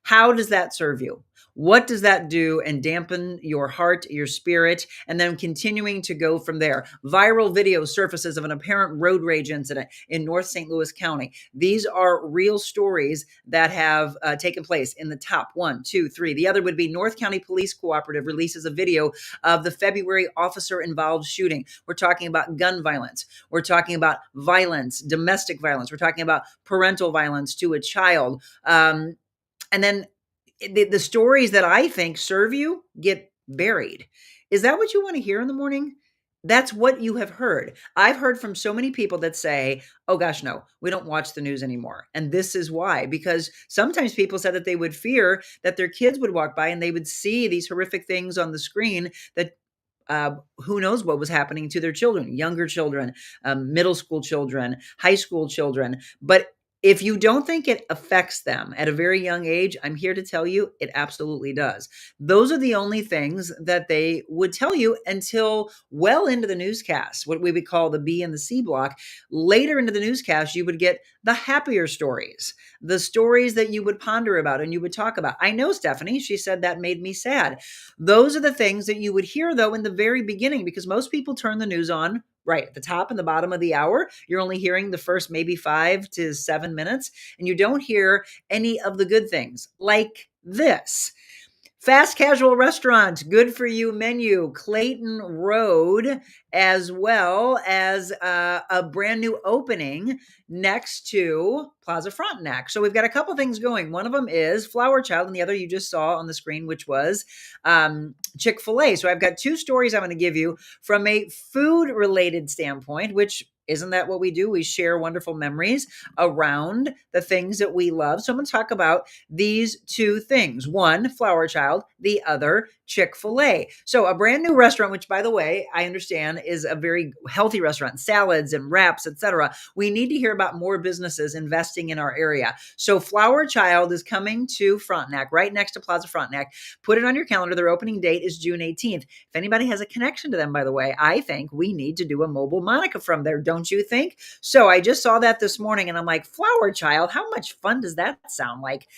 How does that serve you? What does that do and dampen your heart, your spirit, and then continuing to go from there? Viral video surfaces of an apparent road rage incident in North St. Louis County. These are real stories that have taken place in the top 1, 2, 3. The other would be North County Police Cooperative releases a video of the February officer-involved shooting. We're talking about gun violence. We're talking about violence, domestic violence. We're talking about parental violence to a child. And then the stories that I think serve you get buried. Is that what you want to hear in the morning? That's what you have heard. I've heard from so many people that say, oh gosh, no, we don't watch the news anymore. And this is why, because sometimes people said that they would fear that their kids would walk by and they would see these horrific things on the screen that who knows what was happening to their children, younger children, middle school children, high school children. But if you don't think it affects them at a very young age, I'm here to tell you it absolutely does. Those are the only things that they would tell you until well into the newscast, what we would call the B and the C block. Later into the newscast, you would get the happier stories, the stories that you would ponder about and you would talk about. I know Stephanie, she said that made me sad. Those are the things that you would hear, though, in the very beginning, because most people turn the news on right at the top and the bottom of the hour. You're only hearing the first maybe 5 to 7 minutes, and you don't hear any of the good things like this. Fast casual restaurant, good for you menu, Clayton Road, as well as a brand new opening next to Plaza Frontenac. So we've got a couple things going. One of them is Flower Child, and the other you just saw on the screen, which was Chick-fil-A. So I've got 2 stories I'm going to give you from a food-related standpoint, which isn't that what we do? We share wonderful memories around the things that we love. So I'm going to talk about these 2 things. One, Flower Child, the other, Chick-fil-A. So a brand new restaurant, which by the way, I understand is a very healthy restaurant, salads and wraps, etc. We need to hear about more businesses investing in our area. So Flower Child is coming to Frontenac, right next to Plaza Frontenac. Put it on your calendar. Their opening date is June 18th. If anybody has a connection to them, by the way, I think we need to do a mobile Monica from there. Don't you think? So I just saw that this morning and I'm like, Flower Child, how much fun does that sound like?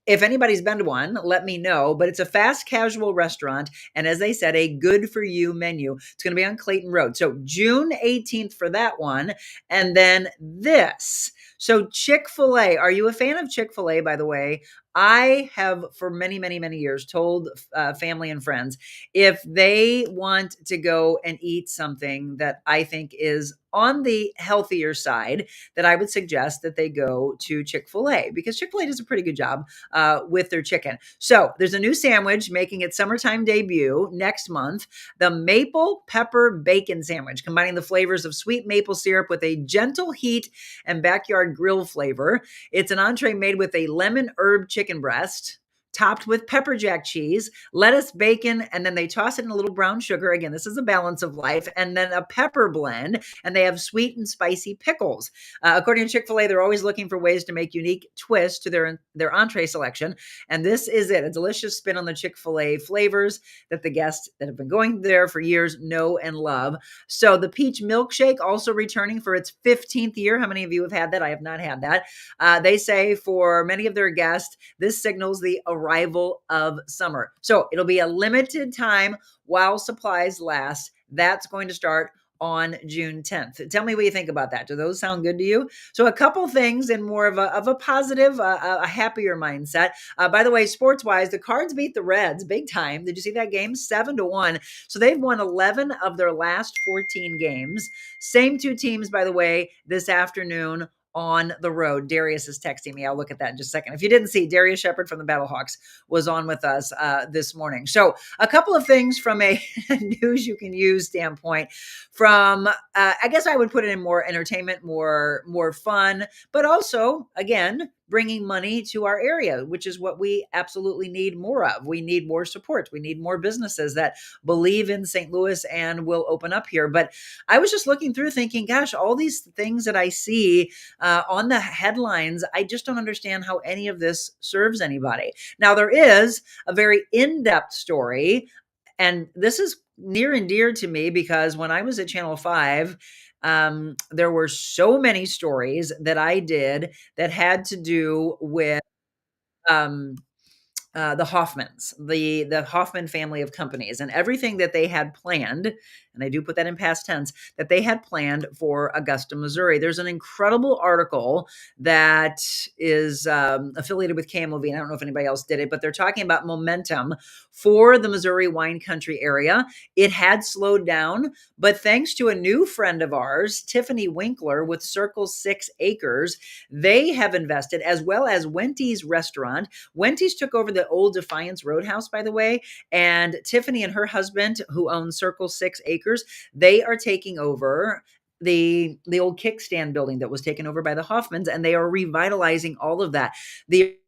If anybody's been to one, let me know. But it's a fast casual restaurant. And as they said, a good for you menu. It's going to be on Clayton Road. So June 18th for that one. And then this. So Chick-fil-A. Are you a fan of Chick-fil-A, by the way? I have for many, many, many years told family and friends, if they want to go and eat something that I think is on the healthier side, that I would suggest that they go to Chick-fil-A, because Chick-fil-A does a pretty good job with their chicken. So there's a new sandwich making its summertime debut next month, the Maple Pepper Bacon Sandwich, combining the flavors of sweet maple syrup with a gentle heat and backyard grill flavor. It's an entree made with a lemon herb chicken breast, topped with pepper jack cheese, lettuce, bacon, and then they toss it in a little brown sugar. Again, this is a balance of life. And then a pepper blend, and they have sweet and spicy pickles. According to Chick-fil-A, they're always looking for ways to make unique twists to their entree selection. And this is it, a delicious spin on the Chick-fil-A flavors that the guests that have been going there for years know and love. So the peach milkshake also returning for its 15th year. How many of you have had that? I have not had that. They say for many of their guests, this signals the arrival of summer. So it'll be a limited time while supplies last. That's going to start on June 10th. Tell me what you think about that. Do those sound good to you? So a couple things in more of a positive, a happier mindset. By the way, sports-wise, the Cards beat the Reds big time. Did you see that game? 7-1. So they've won 11 of their last 14 games. Same 2 teams, by the way, this afternoon on the road. Darius is texting me. I'll look at that in just a second. If you didn't see, Darrius Shepherd from the Battlehawks was on with us this morning. So a couple of things from a news you can use standpoint. From I guess I would put it in more entertainment, more fun, but also again bringing money to our area, which is what we absolutely need more of. We need more support. We need more businesses that believe in St. Louis and will open up here. But I was just looking through thinking, gosh, all these things that I see on the headlines, I just don't understand how any of this serves anybody. Now, there is a very in-depth story, and this is near and dear to me because when I was at Channel 5, there were so many stories that I did that had to do with the Hoffmans, the Hoffman family of companies, and everything that they had planned. And I do put that in past tense, that they had planned for Augusta, Missouri. There's an incredible article that is affiliated with KMOV. I don't know if anybody else did it, but they're talking about momentum for the Missouri wine country area. It had slowed down, but thanks to a new friend of ours, Tiffany Winkler with Circle 6 Acres, they have invested, as well as Wendy's restaurant. Wendy's took over the old Defiance Roadhouse, by the way, and Tiffany and her husband, who own Circle 6 Acres, they are taking over the old kickstand building that was taken over by the Hoffmans, and they are revitalizing all of that. The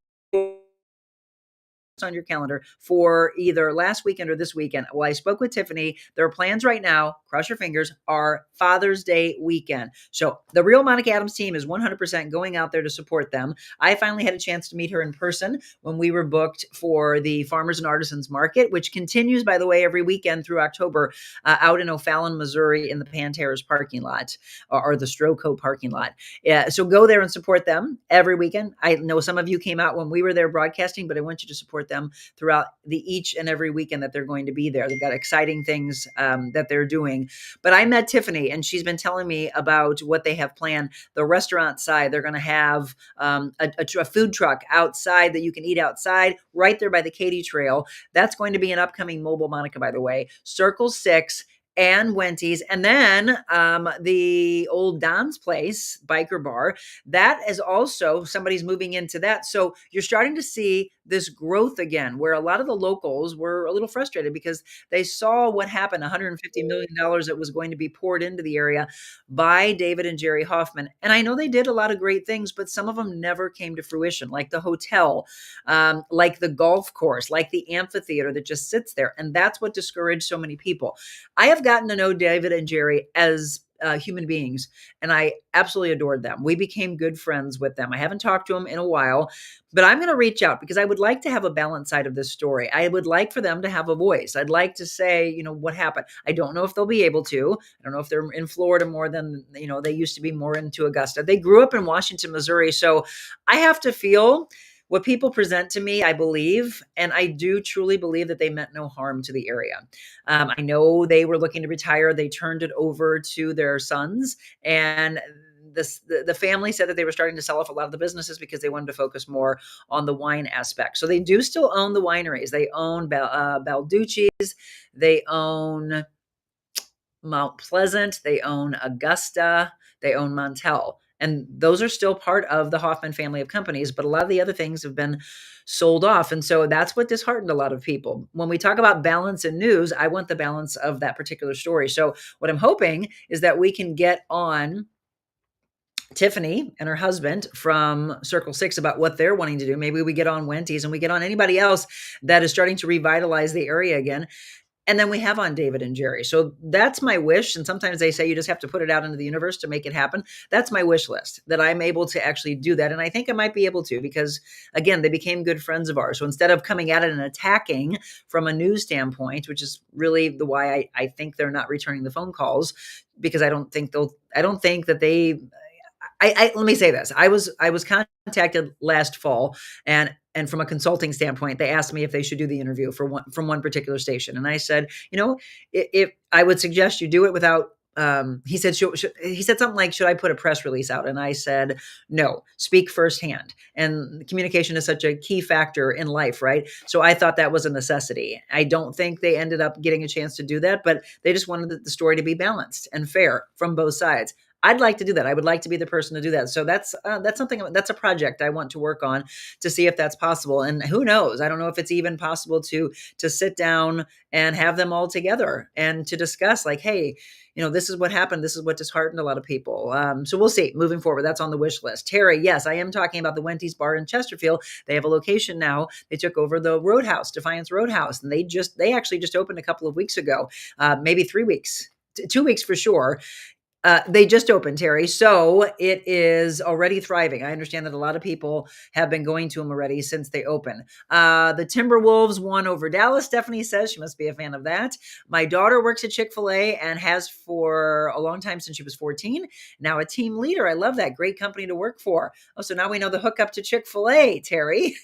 on your calendar for either last weekend or this weekend. Well, I spoke with Tiffany. Their plans right now, cross your fingers, are Father's Day weekend. So the Real Monica Adams team is 100% going out there to support them. I finally had a chance to meet her in person when we were booked for the Farmers and Artisans Market, which continues, by the way, every weekend through October out in O'Fallon, Missouri in the Panteras parking lot or the Stroco parking lot. Yeah, so go there and support them every weekend. I know some of you came out when we were there broadcasting, but I want you to support them throughout each and every weekend that they're going to be there. They've got exciting things that they're doing. But I met Tiffany, and she's been telling me about what they have planned. The restaurant side, they're going to have a food truck outside that you can eat outside right there by the Katy Trail. That's going to be an upcoming mobile, Monica, by the way. Circle 6 and Wendy's, and then the old Don's Place biker bar. That is also, somebody's moving into that. So you're starting to see this growth again, where a lot of the locals were a little frustrated because they saw what happened, $150 million that was going to be poured into the area by David and Jerry Hoffman. And I know they did a lot of great things, but some of them never came to fruition, like the hotel, like the golf course, like the amphitheater that just sits there. And that's what discouraged so many people. I have gotten to know David and Jerry as human beings, and I absolutely adored them. We became good friends with them. I haven't talked to them in a while, but I'm going to reach out because I would like to have a balanced side of this story. I would like for them to have a voice. I'd like to say, what happened. I don't know if they'll be able to. I don't know if they're in Florida more than, they used to be more into Augusta. They grew up in Washington, Missouri. So I have to feel what people present to me, I believe, and I do truly believe that they meant no harm to the area. I know they were looking to retire. They turned it over to their sons, and the family said that they were starting to sell off a lot of the businesses because they wanted to focus more on the wine aspect. So they do still own the wineries. They own Balducci's. They own Mount Pleasant. They own Augusta. They own Montel. And those are still part of the Hoffman family of companies, but a lot of the other things have been sold off. And so that's what disheartened a lot of people. When we talk about balance in news, I want the balance of that particular story. So what I'm hoping is that we can get on Tiffany and her husband from Circle 6 about what they're wanting to do. Maybe we get on Wendy's and we get on anybody else that is starting to revitalize the area again. And then we have on David and Jerry. So that's my wish. And sometimes they say you just have to put it out into the universe to make it happen. That's my wish list, that I'm able to actually do that. And I think I might be able to because, again, they became good friends of ours. So instead of coming at it and attacking from a news standpoint, which is really the why I think they're not returning the phone calls, because let me say this. I was contacted last fall, and from a consulting standpoint, they asked me if they should do the interview from one particular station. And I said, if I would suggest you do it without, he said something like, should I put a press release out? And I said, no, speak firsthand. And communication is such a key factor in life, right? So I thought that was a necessity. I don't think they ended up getting a chance to do that, but they just wanted the story to be balanced and fair from both sides. I'd like to do that. I would like to be the person to do that. So that's something, that's a project I want to work on to see if that's possible. And who knows? I don't know if it's even possible to sit down and have them all together and to discuss like, hey, this is what happened. This is what disheartened a lot of people. So we'll see moving forward. That's on the wish list. Terry, yes, I am talking about the Wendy's bar in Chesterfield. They have a location now. They took over the Roadhouse, Defiance Roadhouse, and they actually just opened a couple of weeks ago, maybe 3 weeks, 2 weeks for sure. They just opened, Terry. So it is already thriving. I understand that a lot of people have been going to them already since they opened. The Timberwolves won over Dallas. Stephanie says she must be a fan of that. My daughter works at Chick-fil-A and has for a long time, since she was 14. Now a team leader. I love that. Great company to work for. Oh, so now we know the hookup to Chick-fil-A, Terry.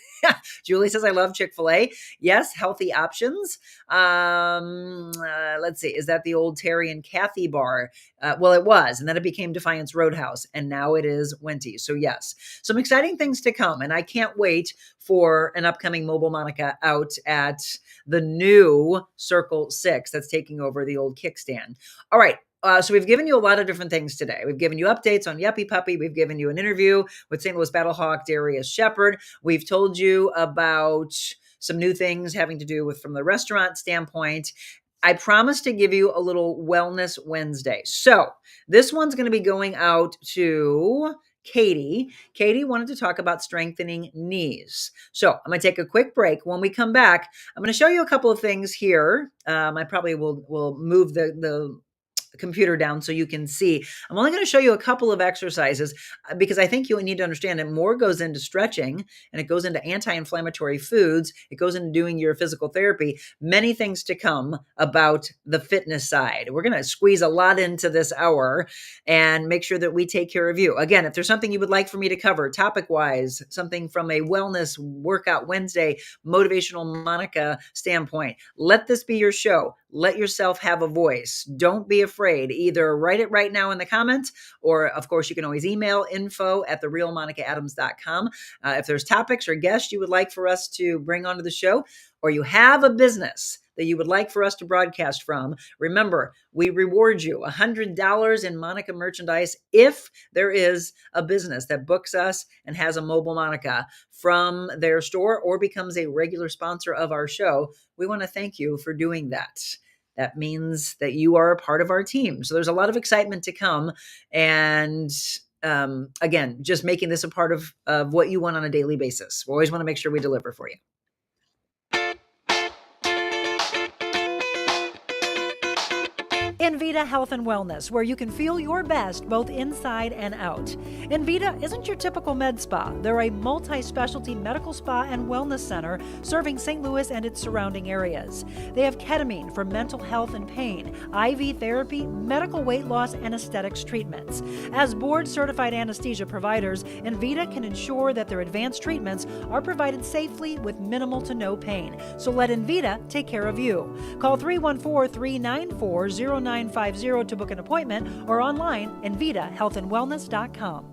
Julie says, I love Chick-fil-A. Yes, healthy options. Let's see. Is that the old Terry and Kathy bar? Well, it was, and then it became Defiance Roadhouse, and now it is Wendy's. So yes, some exciting things to come, and I can't wait for an upcoming Mobile Monica out at the new Circle 6 that's taking over the old kickstand. All right. So we've given you a lot of different things today. We've given you updates on Yuppie Puppy. We've given you an interview with St. Louis Battlehawk Darrius Shepherd. We've told you about some new things having to do with from the restaurant standpoint. I promised to give you a little Wellness Wednesday. So this one's going to be going out to Katy. Katy wanted to talk about strengthening knees. So I'm going to take a quick break. When we come back, I'm going to show you a couple of things here. I probably will move the computer down so you can see. I'm only going to show you a couple of exercises because I think you need to understand that more goes into stretching and it goes into anti-inflammatory foods. It goes into doing your physical therapy, many things to come about the fitness side. We're going to squeeze a lot into this hour and make sure that we take care of you. Again, if there's something you would like for me to cover topic wise, something from a wellness workout Wednesday, motivational Monica standpoint, let this be your show. Let yourself have a voice. Don't be afraid. Either write it right now in the comments, or of course, you can always email info@TheRealMonicaAdams.com. If there's topics or guests you would like for us to bring onto the show, or you have a business that you would like for us to broadcast from, remember, we reward you $100 in Monica merchandise if there is a business that books us and has a mobile Monica from their store or becomes a regular sponsor of our show. We want to thank you for doing that. That means that you are a part of our team. So there's a lot of excitement to come. And again, just making this a part of what you want on a daily basis. We always want to make sure we deliver for you. Envita Health and Wellness, where you can feel your best both inside and out. Envita isn't your typical med spa. They're a multi-specialty medical spa and wellness center serving St. Louis and its surrounding areas. They have ketamine for mental health and pain, IV therapy, medical weight loss, and aesthetics treatments. As board-certified anesthesia providers, Envita can ensure that their advanced treatments are provided safely with minimal to no pain. So let Envita take care of you. Call 314-394-0950 to book an appointment or online envitahealthandwellness.com.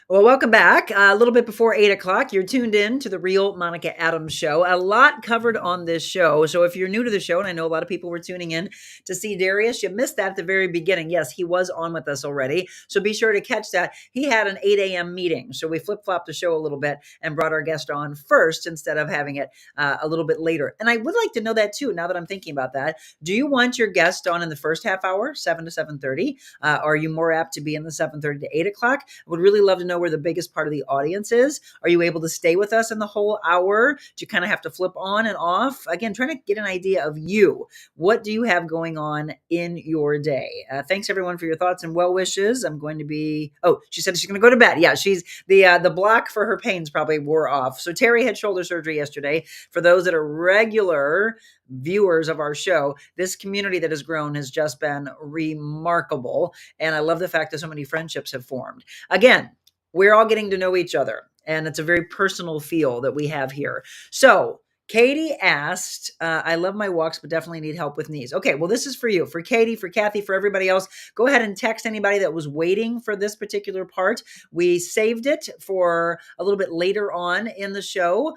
Well, welcome back. A little bit before 8 o'clock, you're tuned in to the Real Monica Adams Show. A lot covered on this show. So if you're new to the show, and I know a lot of people were tuning in to see Darrius, you missed that at the very beginning. Yes, he was on with us already. So be sure to catch that. He had an 8 a.m. meeting. So we flip-flopped the show a little bit and brought our guest on first instead of having it a little bit later. And I would like to know that too, now that I'm thinking about that. Do you want your guest on in the first half hour, 7 to 7:30? Are you more apt to be in the 7:30 to 8 o'clock? I would really love to know where the biggest part of the audience is. Are you able to stay with us in the whole hour? Do you kind of have to flip on and off? Again, trying to get an idea of you. What do you have going on in your day? Thanks everyone for your thoughts and well wishes. I'm going to be, she said she's going to go to bed. Yeah, she's the block for her pains probably wore off. So Terry had shoulder surgery yesterday. For those that are regular viewers of our show, this community that has grown has just been remarkable. And I love the fact that so many friendships have formed. Again, we're all getting to know each other, and it's a very personal feel that we have here. So Katy asked, I love my walks, but definitely need help with knees. Okay, well, this is for you, for Katy, for Kathy, for everybody else. Go ahead and text anybody that was waiting for this particular part. We saved it for a little bit later on in the show.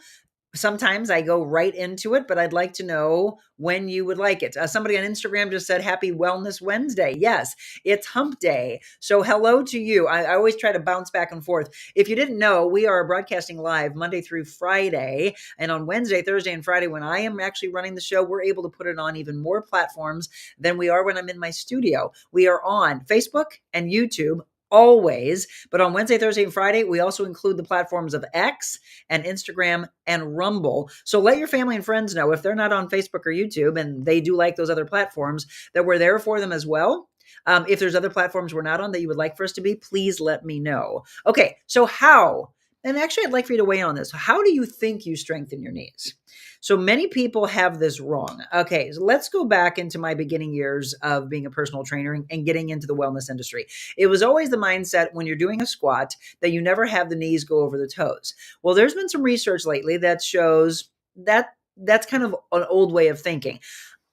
Sometimes I go right into it, but I'd like to know when you would like it. Somebody on Instagram just said, Happy Wellness Wednesday. Yes, it's hump day. So hello to you. I always try to bounce back and forth. If you didn't know, we are broadcasting live Monday through Friday. And on Wednesday, Thursday, and Friday, when I am actually running the show, we're able to put it on even more platforms than we are when I'm in my studio. We are on Facebook and YouTube always, but on Wednesday, Thursday, and Friday, we also include the platforms of X and Instagram and Rumble. So let your family and friends know if they're not on Facebook or YouTube and they do like those other platforms, that we're there for them as well. If there's other platforms we're not on that you would like for us to be, please let me know. Okay, so how? And actually, I'd like for you to weigh in on this. How do you think you strengthen your knees? So many people have this wrong. Okay, so let's go back into my beginning years of being a personal trainer and getting into the wellness industry. It was always the mindset when you're doing a squat that you never have the knees go over the toes. Well, there's been some research lately that shows that that's kind of an old way of thinking.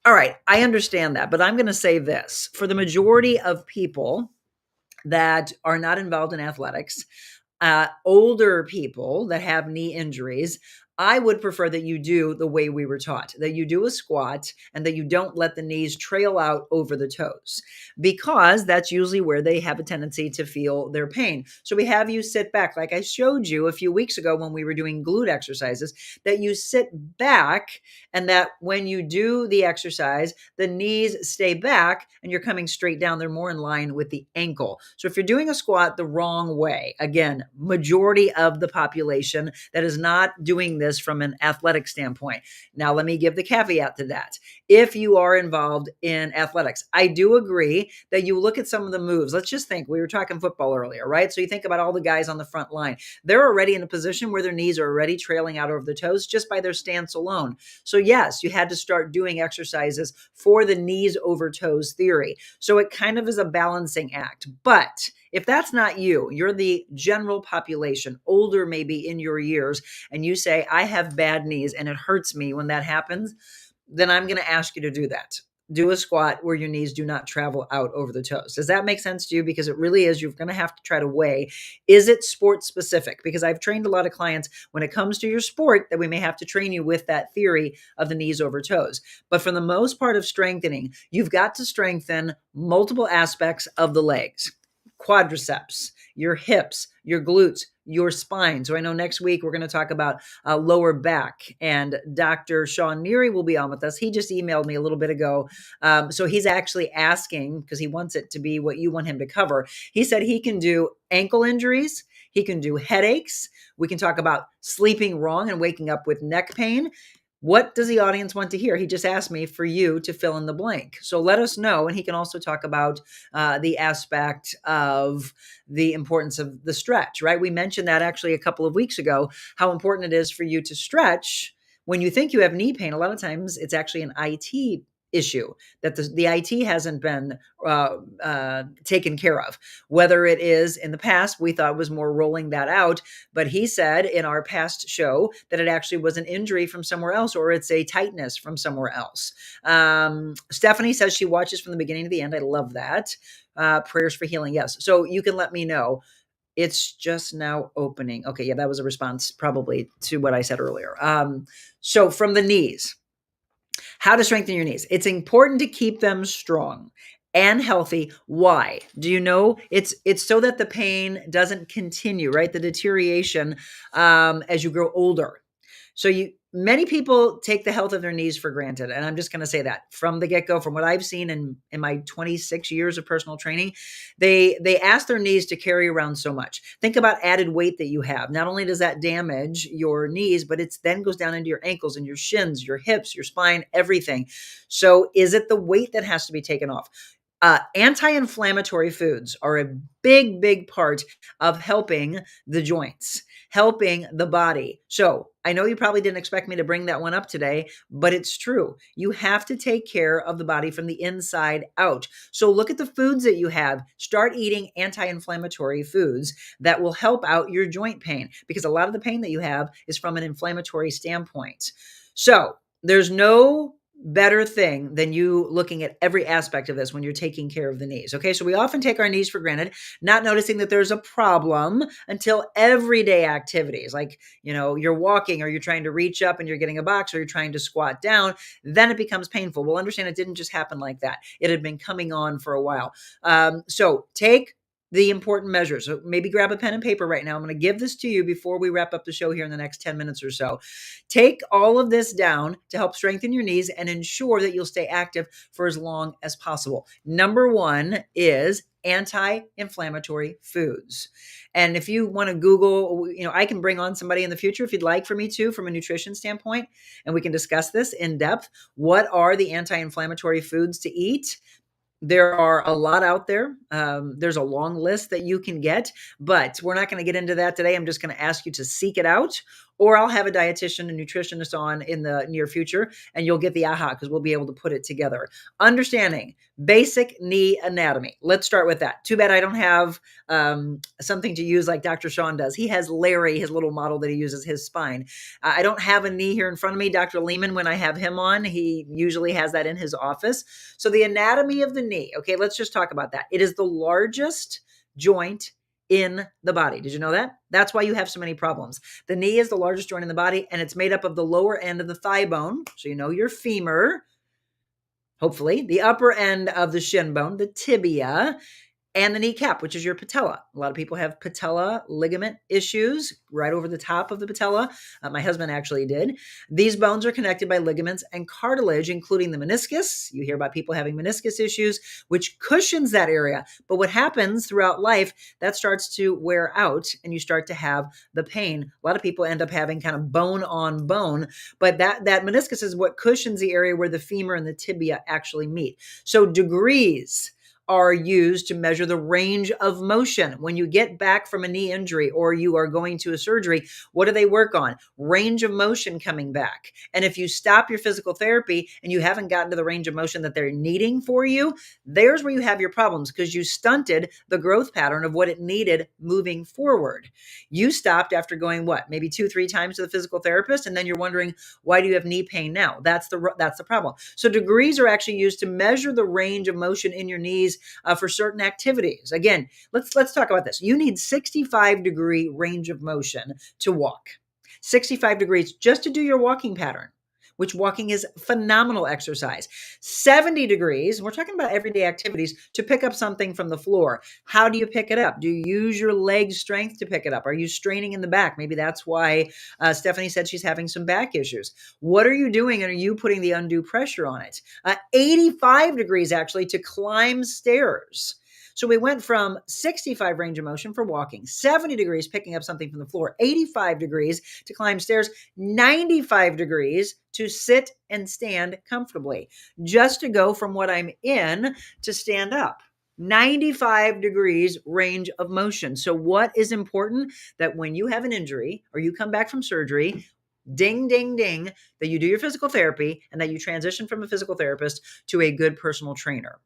All right, I understand that, but I'm going to say this. For the majority of people that are not involved in athletics, older people that have knee injuries, I would prefer that you do the way we were taught, that you do a squat and that you don't let the knees trail out over the toes, because that's usually where they have a tendency to feel their pain. So we have you sit back, like I showed you a few weeks ago when we were doing glute exercises, that you sit back and that when you do the exercise, the knees stay back and you're coming straight down. They're more in line with the ankle. So if you're doing a squat the wrong way, again, majority of the population that is not doing this from an athletic standpoint. Now, let me give the caveat to that. If you are involved in athletics, I do agree that you look at some of the moves. Let's just think, we were talking football earlier, right? So you think about all the guys on the front line. They're already in a position where their knees are already trailing out over the toes just by their stance alone. So yes, you had to start doing exercises for the knees over toes theory. So it kind of is a balancing act. But if that's not you, you're the general population, older maybe in your years, and you say, I have bad knees and it hurts me when that happens, then I'm going to ask you to do that. Do a squat where your knees do not travel out over the toes. Does that make sense to you? Because it really is. You're going to have to try to weigh, is it sport specific? Because I've trained a lot of clients when it comes to your sport that we may have to train you with that theory of the knees over toes. But for the most part of strengthening, you've got to strengthen multiple aspects of the legs. Quadriceps, your hips, your glutes, your spine. So I know next week we're going to talk about lower back, and Dr. Sean Neary will be on with us. He just emailed me a little bit ago. So he's actually asking, because he wants it to be what you want him to cover. He said he can do ankle injuries. He can do headaches. We can talk about sleeping wrong and waking up with neck pain. What does the audience want to hear? He just asked me for you to fill in the blank. So let us know. And he can also talk about the aspect of the importance of the stretch, right? We mentioned that actually a couple of weeks ago, how important it is for you to stretch. When you think you have knee pain, a lot of times it's actually an IT issue that the IT hasn't been taken care of. Whether it is in the past, we thought was more rolling that out, but he said in our past show that it actually was an injury from somewhere else, or it's a tightness from somewhere else. Stephanie says she watches from the beginning to the end. I love that. Prayers for healing. Yes. So you can let me know. It's just now opening. Okay. Yeah, that was a response probably to what I said earlier. So from the knees, how to strengthen your knees. It's important to keep them strong and healthy. Why? Do you know? It's so that the pain doesn't continue, right? The deterioration as you grow older. So many people take the health of their knees for granted. And I'm just going to say that from the get-go, from what I've seen in my 26 years of personal training, they ask their knees to carry around so much. Think about added weight that you have. Not only does that damage your knees, but it then goes down into your ankles and your shins, your hips, your spine, everything. So is it the weight that has to be taken off? Anti-inflammatory foods are a big, big part of helping the joints, helping the body. So I know you probably didn't expect me to bring that one up today, but it's true. You have to take care of the body from the inside out. So look at the foods that you have. Start eating anti-inflammatory foods that will help out your joint pain, because a lot of the pain that you have is from an inflammatory standpoint. So there's no better thing than you looking at every aspect of this when you're taking care of the knees. Okay. So we often take our knees for granted, not noticing that there's a problem until everyday activities like, you're walking or you're trying to reach up and you're getting a box or you're trying to squat down. Then it becomes painful. Well, understand it didn't just happen like that. It had been coming on for a while. So take the important measures. So maybe grab a pen and paper right now. I'm going to give this to you before we wrap up the show here in the next 10 minutes or so. Take all of this down to help strengthen your knees and ensure that you'll stay active for as long as possible. Number one is anti-inflammatory foods. And if you want to Google, I can bring on somebody in the future if you'd like for me to, from a nutrition standpoint, and we can discuss this in depth. What are the anti-inflammatory foods to eat? There are a lot out there. There's a long list that you can get, but we're not going to get into that today. I'm just going to ask you to seek it out, or I'll have a dietitian and nutritionist on in the near future, and you'll get the aha because we'll be able to put it together. Understanding basic knee anatomy. Let's start with that. Too bad I don't have something to use like Dr. Sean does. He has Larry, his little model that he uses, his spine. I don't have a knee here in front of me. Dr. Lehman, when I have him on, he usually has that in his office. So the anatomy of the knee. Okay, let's just talk about that. It is the largest joint in the body. Did you know that? That's why you have so many problems. The knee is the largest joint in the body, and it's made up of the lower end of the thigh bone. So your femur, hopefully, the upper end of the shin bone, the tibia, and the kneecap, which is your patella. A lot of people have patella ligament issues right over the top of the patella. My husband actually did. These bones are connected by ligaments and cartilage, including the meniscus. You hear about people having meniscus issues, which cushions that area. But what happens throughout life, that starts to wear out and you start to have the pain. A lot of people end up having kind of bone on bone, but that meniscus is what cushions the area where the femur and the tibia actually meet. So degrees are used to measure the range of motion. When you get back from a knee injury or you are going to a surgery, what do they work on? Range of motion coming back. And if you stop your physical therapy and you haven't gotten to the range of motion that they're needing for you, there's where you have your problems because you stunted the growth pattern of what it needed moving forward. You stopped after going, maybe 2-3 times to the physical therapist, and then you're wondering, why do you have knee pain now? That's the problem. So degrees are actually used to measure the range of motion in your knees for certain activities. Again, let's talk about this. You need 65-degree range of motion to walk. 65 degrees just to do your walking pattern, which walking is phenomenal exercise. 70 degrees, we're talking about everyday activities, to pick up something from the floor. How do you pick it up? Do you use your leg strength to pick it up? Are you straining in the back? Maybe that's why Stephanie said she's having some back issues. What are you doing? And are you putting the undue pressure on it? 85 degrees actually to climb stairs. So we went from 65 range of motion for walking, 70 degrees picking up something from the floor, 85 degrees to climb stairs, 95 degrees to sit and stand comfortably, just to go from what I'm in to stand up. 95 degrees range of motion. So what is important? That when you have an injury or you come back from surgery, ding, ding, ding, that you do your physical therapy and that you transition from a physical therapist to a good personal trainer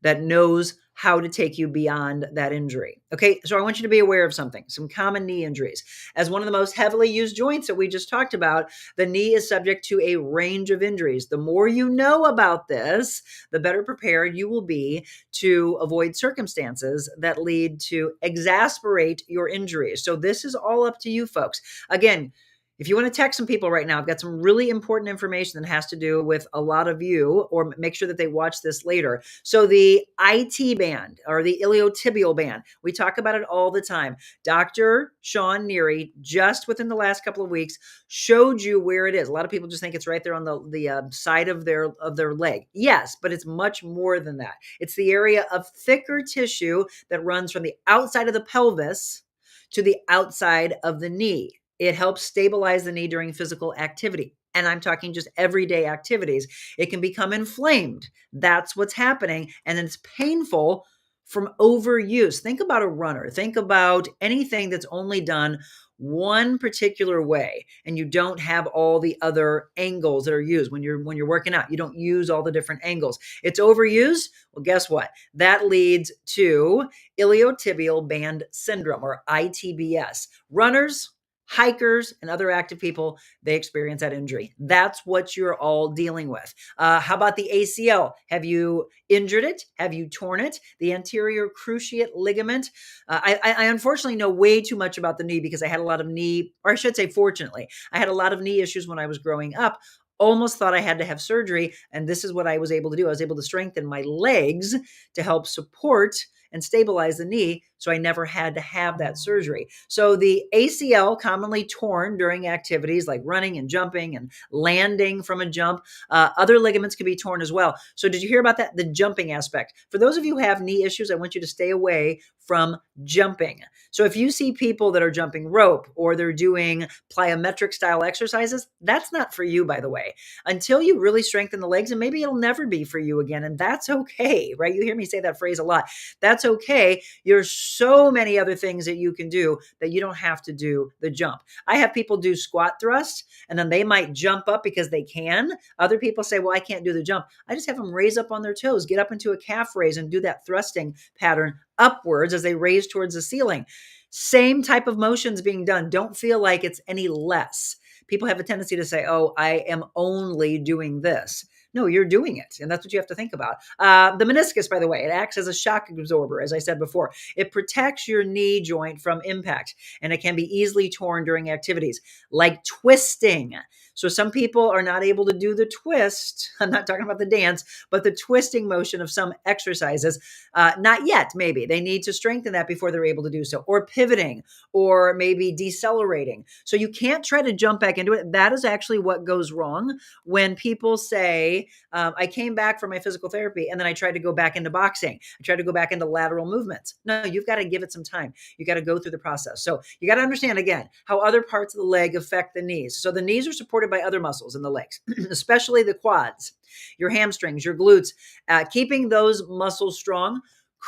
that knows how to take you beyond that injury. Okay, so I want you to be aware of some common knee injuries. As one of the most heavily used joints that we just talked about, the knee is subject to a range of injuries. The more you know about this, the better prepared you will be to avoid circumstances that lead to exacerbate your injuries. So this is all up to you folks. Again, if you want to text some people right now, I've got some really important information that has to do with a lot of you, or make sure that they watch this later. So the IT band, or the iliotibial band, we talk about it all the time. Dr. Sean Neary, just within the last couple of weeks, showed you where it is. A lot of people just think it's right there on the side of their leg. Yes, but it's much more than that. It's the area of thicker tissue that runs from the outside of the pelvis to the outside of the knee. It helps stabilize the knee during physical activity. And I'm talking just everyday activities. It can become inflamed. That's what's happening. And it's painful from overuse. Think about a runner. Think about anything that's only done one particular way and you don't have all the other angles that are used when you're working out. You don't use all the different angles. It's overused. Well, guess what? That leads to iliotibial band syndrome, or ITBS. Runners, hikers and other active people, they experience that injury. That's what you're all dealing with. How about the ACL? Have you injured it? Have you torn it? The anterior cruciate ligament. I unfortunately know way too much about the knee because I had a lot of knee, or I should say, fortunately, I had a lot of knee issues when I was growing up. Almost thought I had to have surgery. And this is what I was able to do. I was able to strengthen my legs to help support and stabilize the knee, so I never had to have that surgery. So the ACL, commonly torn during activities like running and jumping and landing from a jump. Other ligaments can be torn as well. So did you hear about that? The jumping aspect. For those of you who have knee issues, I want you to stay away from jumping. So if you see people that are jumping rope or they're doing plyometric style exercises, that's not for you, by the way, until you really strengthen the legs, and maybe it'll never be for you again. And that's okay, right? You hear me say that phrase a lot. That's okay. There's so many other things that you can do that you don't have to do the jump. I have people do squat thrust and then they might jump up because they can. Other people say, well, I can't do the jump. I just have them raise up on their toes, get up into a calf raise and do that thrusting pattern upwards as they raise towards the ceiling. Same type of motions being done. Don't feel like it's any less. People have a tendency to say, oh, I am only doing this. No, you're doing it. And that's what you have to think about. The meniscus, by the way, it acts as a shock absorber, as I said before. It protects your knee joint from impact, and it can be easily torn during activities like twisting. So some people are not able to do the twist. I'm not talking about the dance, but the twisting motion of some exercises. Not yet, maybe. They need to strengthen that before they're able to do so. Or pivoting, or maybe decelerating. So you can't try to jump back into it. That is actually what goes wrong when people say, I came back from my physical therapy and then I tried to go back into boxing. I tried to go back into lateral movements. No, you've got to give it some time. You got to go through the process. So you got to understand, again, how other parts of the leg affect the knees. So the knees are supported by other muscles in the legs, especially the quads, your hamstrings, your glutes, keeping those muscles strong.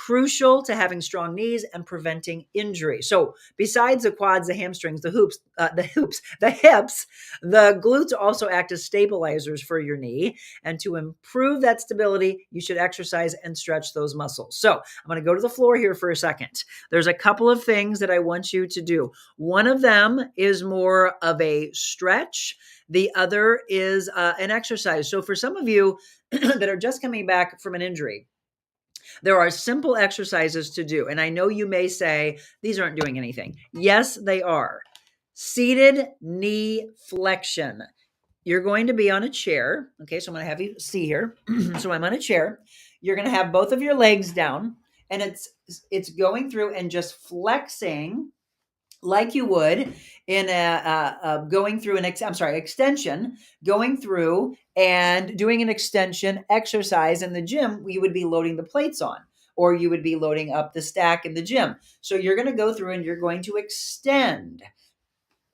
Crucial to having strong knees and preventing injury. So besides the quads, the hamstrings, the hips, the glutes also act as stabilizers for your knee. And to improve that stability, you should exercise and stretch those muscles. So I'm going to go to the floor here for a second. There's a couple of things that I want you to do. One of them is more of a stretch. The other is an exercise. So for some of you that are just coming back from an injury, there are simple exercises to do. And I know you may say, these aren't doing anything. Yes, they are. Seated knee flexion. You're going to be on a chair. Okay, so I'm going to have you see here. So I'm on a chair. You're going to have both of your legs down, and it's going through and just flexing like you would in going through extension, going through and doing an extension exercise in the gym. You would be loading the plates on, or you would be loading up the stack in the gym. So you're going to go through and you're going to extend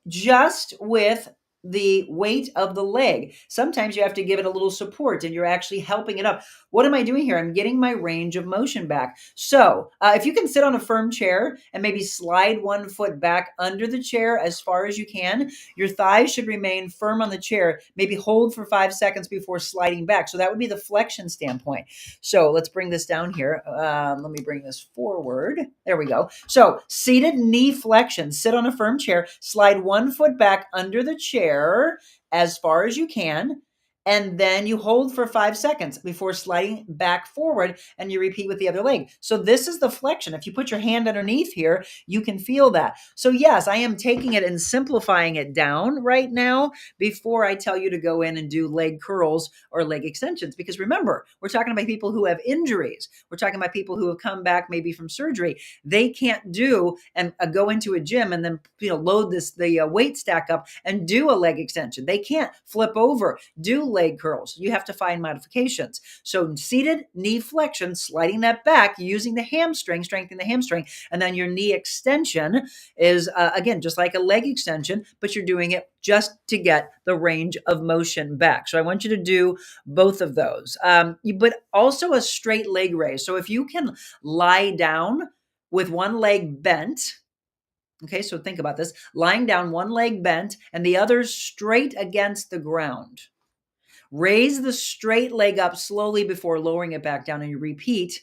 just with the weight of the leg. Sometimes you have to give it a little support and you're actually helping it up. What am I doing here? I'm getting my range of motion back. So if you can sit on a firm chair and maybe slide one foot back under the chair as far as you can, your thighs should remain firm on the chair. Maybe hold for 5 seconds before sliding back. So that would be the flexion standpoint. So let's bring this down here. Let me bring this forward. There we go. So seated knee flexion, sit on a firm chair, slide one foot back under the chair as far as you can, and then you hold for 5 seconds before sliding back forward, and you repeat with the other leg. So this is the flexion. If you put your hand underneath here, you can feel that. So yes, I am taking it and simplifying it down right now before I tell you to go in and do leg curls or leg extensions. Because remember, we're talking about people who have injuries. We're talking about people who have come back maybe from surgery. They can't do and go into a gym and then load the weight stack up and do a leg extension. They can't flip over, do leg curls. You have to find modifications. So seated knee flexion, sliding that back using the hamstring, strengthening the hamstring, and then your knee extension is again just like a leg extension, but you're doing it just to get the range of motion back. So I want you to do both of those, but also a straight leg raise. So if you can lie down with one leg bent. Okay, so think about this, lying down, one leg bent and the other straight against the ground. Raise the straight leg up slowly before lowering it back down, and you repeat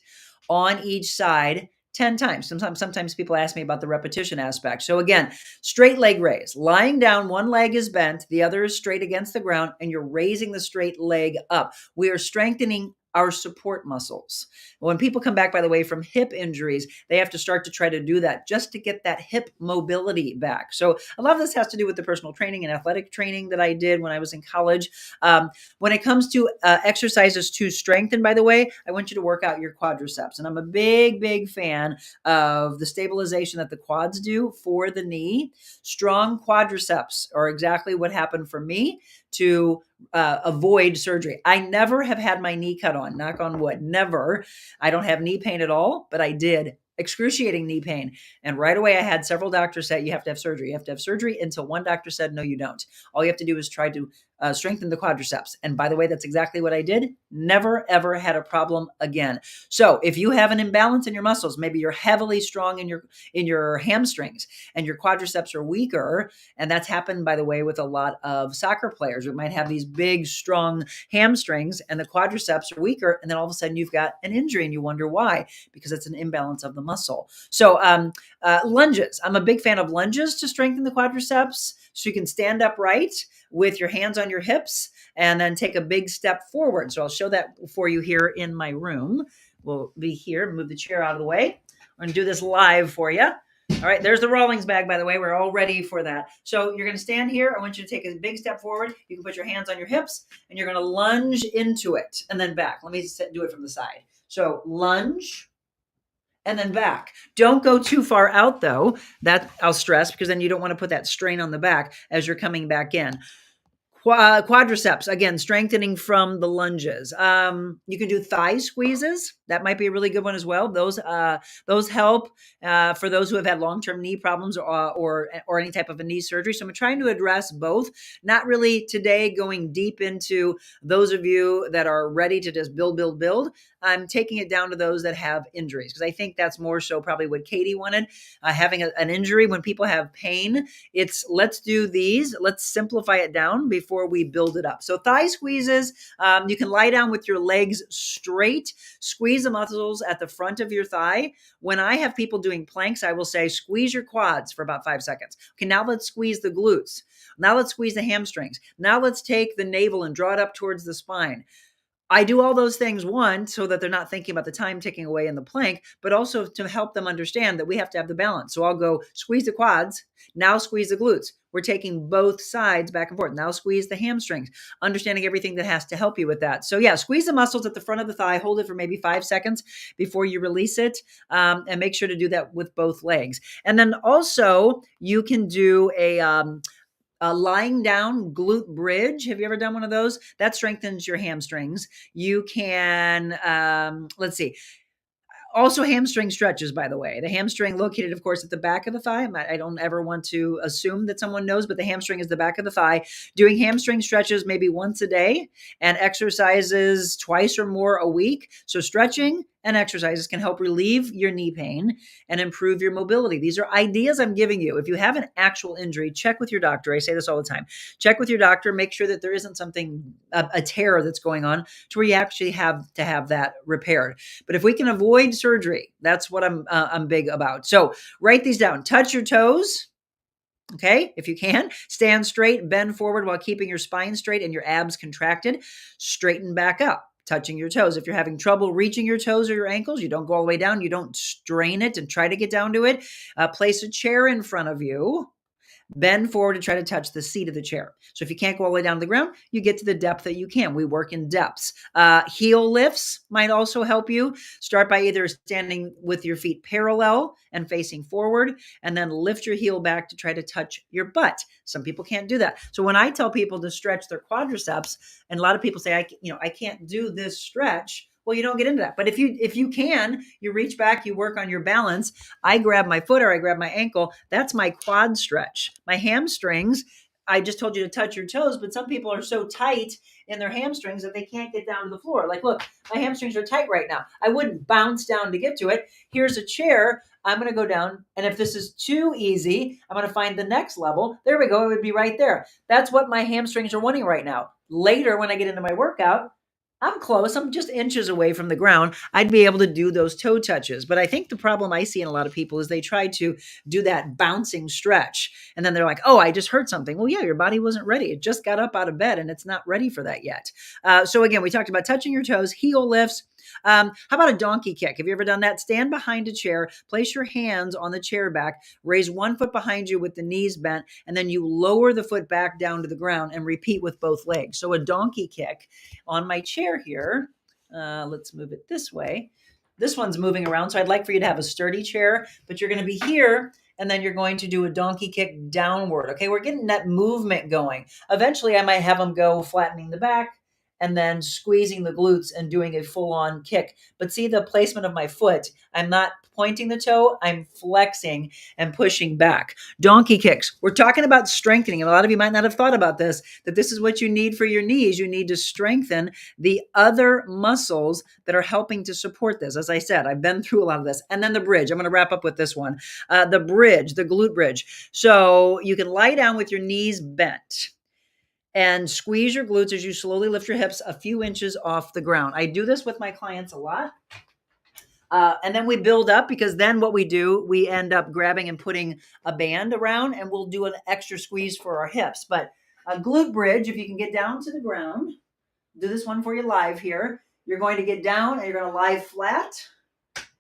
on each side 10 times. Sometimes people ask me about the repetition aspect. So again, straight leg raise, lying down, one leg is bent, the other is straight against the ground, and you're raising the straight leg up. We are strengthening our support muscles. When people come back, by the way, from hip injuries, they have to start to try to do that just to get that hip mobility back. So a lot of this has to do with the personal training and athletic training that I did when I was in college. When it comes to exercises to strengthen, by the way, I want you to work out your quadriceps. And I'm a big fan of the stabilization that the quads do for the knee. Strong quadriceps are exactly what happened for me to avoid surgery. I never have had my knee cut on, knock on wood, never. I don't have knee pain at all, but I did excruciating knee pain. And right away, I had several doctors say, you have to have surgery. You have to have surgery, until one doctor said, no, you don't. All you have to do is try to strengthen the quadriceps. And by the way, that's exactly what I did. Never, ever had a problem again. So if you have an imbalance in your muscles, maybe you're heavily strong in your hamstrings and your quadriceps are weaker. And that's happened, by the way, with a lot of soccer players who might have these big, strong hamstrings and the quadriceps are weaker. And then all of a sudden you've got an injury and you wonder why, because it's an imbalance of the muscle. So lunges. I'm a big fan of lunges to strengthen the quadriceps. So you can stand upright with your hands on your hips and then take a big step forward. So I'll show that for you here in my room. We'll be here, move the chair out of the way. I'm going to do this live for you. All right, there's the Rawlings bag, by the way. We're all ready for that. So you're going to stand here. I want you to take a big step forward. You can put your hands on your hips and you're going to lunge into it and then back. Let me do it from the side. So lunge and then back. Don't go too far out though. That I'll stress, because then you don't want to put that strain on the back as you're coming back in. Quadriceps, again, strengthening from the lunges. You can do thigh squeezes. That might be a really good one as well. Those help for those who have had long-term knee problems or any type of a knee surgery. So I'm trying to address both. Not really today going deep into those of you that are ready to just build. I'm taking it down to those that have injuries, because I think that's more so probably what Katy wanted. Having an injury, when people have pain, it's let's do these. Let's simplify it down before we build it up. So thigh squeezes, you can lie down with your legs straight, squeeze the muscles at the front of your thigh. When I have people doing planks, I will say, squeeze your quads for about 5 seconds. Okay, now let's squeeze the glutes. Now let's squeeze the hamstrings. Now let's take the navel and draw it up towards the spine. I do all those things, one, so that they're not thinking about the time ticking away in the plank, but also to help them understand that we have to have the balance. So I'll go squeeze the quads, now squeeze the glutes. We're taking both sides back and forth. Now squeeze the hamstrings, understanding everything that has to help you with that. So yeah, squeeze the muscles at the front of the thigh, hold it for maybe 5 seconds before you release it, and make sure to do that with both legs. And then also you can do a lying down glute bridge. Have you ever done one of those? That strengthens your hamstrings. You can, let's see. Also hamstring stretches, by the way. The hamstring located, of course, at the back of the thigh. I don't ever want to assume that someone knows, but the hamstring is the back of the thigh. Doing hamstring stretches maybe once a day and exercises twice or more a week. So stretching and exercises can help relieve your knee pain and improve your mobility. These are ideas I'm giving you. If you have an actual injury, check with your doctor. I say this all the time. Check with your doctor. Make sure that there isn't something, a tear that's going on to where you actually have to have that repaired. But if we can avoid surgery, that's what I'm big about. So write these down. Touch your toes. Okay, if you can, stand straight, bend forward while keeping your spine straight and your abs contracted. Straighten back up. Touching your toes. If you're having trouble reaching your toes or your ankles, you don't go all the way down. You don't strain it and try to get down to it. Place a chair in front of you. Bend forward and try to touch the seat of the chair. So if you can't go all the way down to the ground, you get to the depth that you can. We work in depths. Heel lifts might also help you. Start by either standing with your feet parallel and facing forward, and then lift your heel back to try to touch your butt. Some people can't do that. So when I tell people to stretch their quadriceps, and a lot of people say, I can't do this stretch. Well, you don't get into that. But if you can, you reach back, you work on your balance. I grab my foot or I grab my ankle. That's my quad stretch. My hamstrings, I just told you to touch your toes, but some people are so tight in their hamstrings that they can't get down to the floor. Like, look, my hamstrings are tight right now. I wouldn't bounce down to get to it. Here's a chair. I'm going to go down. And if this is too easy, I'm going to find the next level. There we go. It would be right there. That's what my hamstrings are wanting right now. Later, when I get into my workout, I'm close. I'm just inches away from the ground. I'd be able to do those toe touches. But I think the problem I see in a lot of people is they try to do that bouncing stretch. And then they're like, oh, I just hurt something. Well, yeah, your body wasn't ready. It just got up out of bed and it's not ready for that yet. So again, we talked about touching your toes, heel lifts. How about a donkey kick? Have you ever done that? Stand behind a chair, place your hands on the chair back, raise one foot behind you with the knees bent, and then you lower the foot back down to the ground and repeat with both legs. So a donkey kick on my chair here. Let's move it this way. This one's moving around. So I'd like for you to have a sturdy chair, but you're going to be here and then you're going to do a donkey kick downward. Okay, we're getting that movement going. Eventually I might have them go flattening the back and then squeezing the glutes and doing a full-on kick. But see the placement of my foot. I'm not pointing the toe, I'm flexing and pushing back. Donkey kicks. We're talking about strengthening. And a lot of you might not have thought about this, that this is what you need for your knees. You need to strengthen the other muscles that are helping to support this. As I said, I've been through a lot of this. And then the bridge. I'm going to wrap up with this one. The bridge, the glute bridge. So you can lie down with your knees bent and squeeze your glutes as you slowly lift your hips a few inches off the ground. I do this with my clients a lot. And then we build up, because then what we do, we end up grabbing and putting a band around and we'll do an extra squeeze for our hips. But a glute bridge, if you can get down to the ground, do this one for you live here. You're going to get down and you're going to lie flat.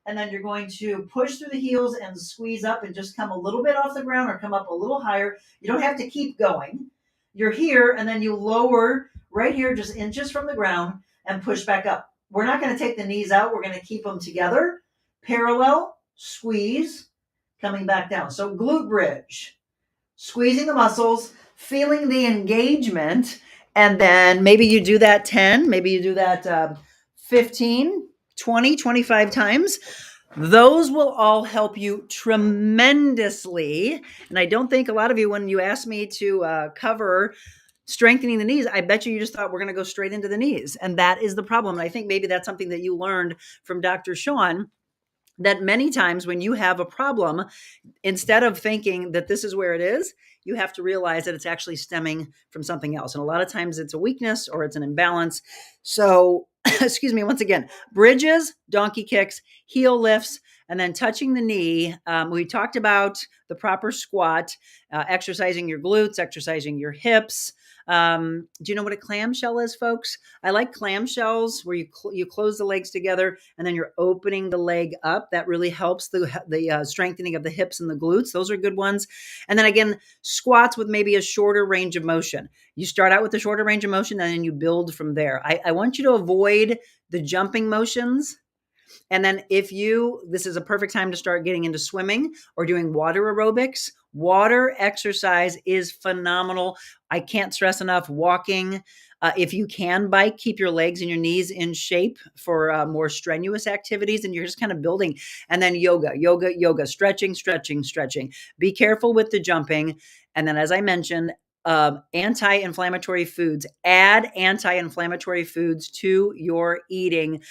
And then you're going to push through the heels and squeeze up and just come a little bit off the ground or come up a little higher. You don't have to keep going. You're here, and then you lower right here, just inches from the ground, and push back up. We're not going to take the knees out. We're going to keep them together. Parallel, squeeze, coming back down. So glute bridge, squeezing the muscles, feeling the engagement, and then maybe you do that 10, maybe you do that 15, 20, 25 times. Those will all help you tremendously. And I don't think a lot of you, when you asked me to cover strengthening the knees, I bet you just thought we're going to go straight into the knees. And that is the problem. And I think maybe that's something that you learned from Dr. Sean, that many times when you have a problem, instead of thinking that this is where it is, you have to realize that it's actually stemming from something else. And a lot of times it's a weakness or it's an imbalance. So excuse me, once again, bridges, donkey kicks, heel lifts, and then touching the knee. We talked about the proper squat, exercising your glutes, exercising your hips. Do you know what a clamshell is, folks? I like clamshells where you close the legs together and then you're opening the leg up. That really helps the strengthening of the hips and the glutes. Those are good ones. And then again, squats with maybe a shorter range of motion. You start out with the shorter range of motion and then you build from there. I want you to avoid the jumping motions. And then this is a perfect time to start getting into swimming or doing water aerobics. Water exercise is phenomenal. I can't stress enough walking. If you can bike, keep your legs and your knees in shape for more strenuous activities, and you're just kind of building. And then yoga, stretching. Be careful with the jumping. And then, as I mentioned, anti-inflammatory foods. Add anti-inflammatory foods to your eating.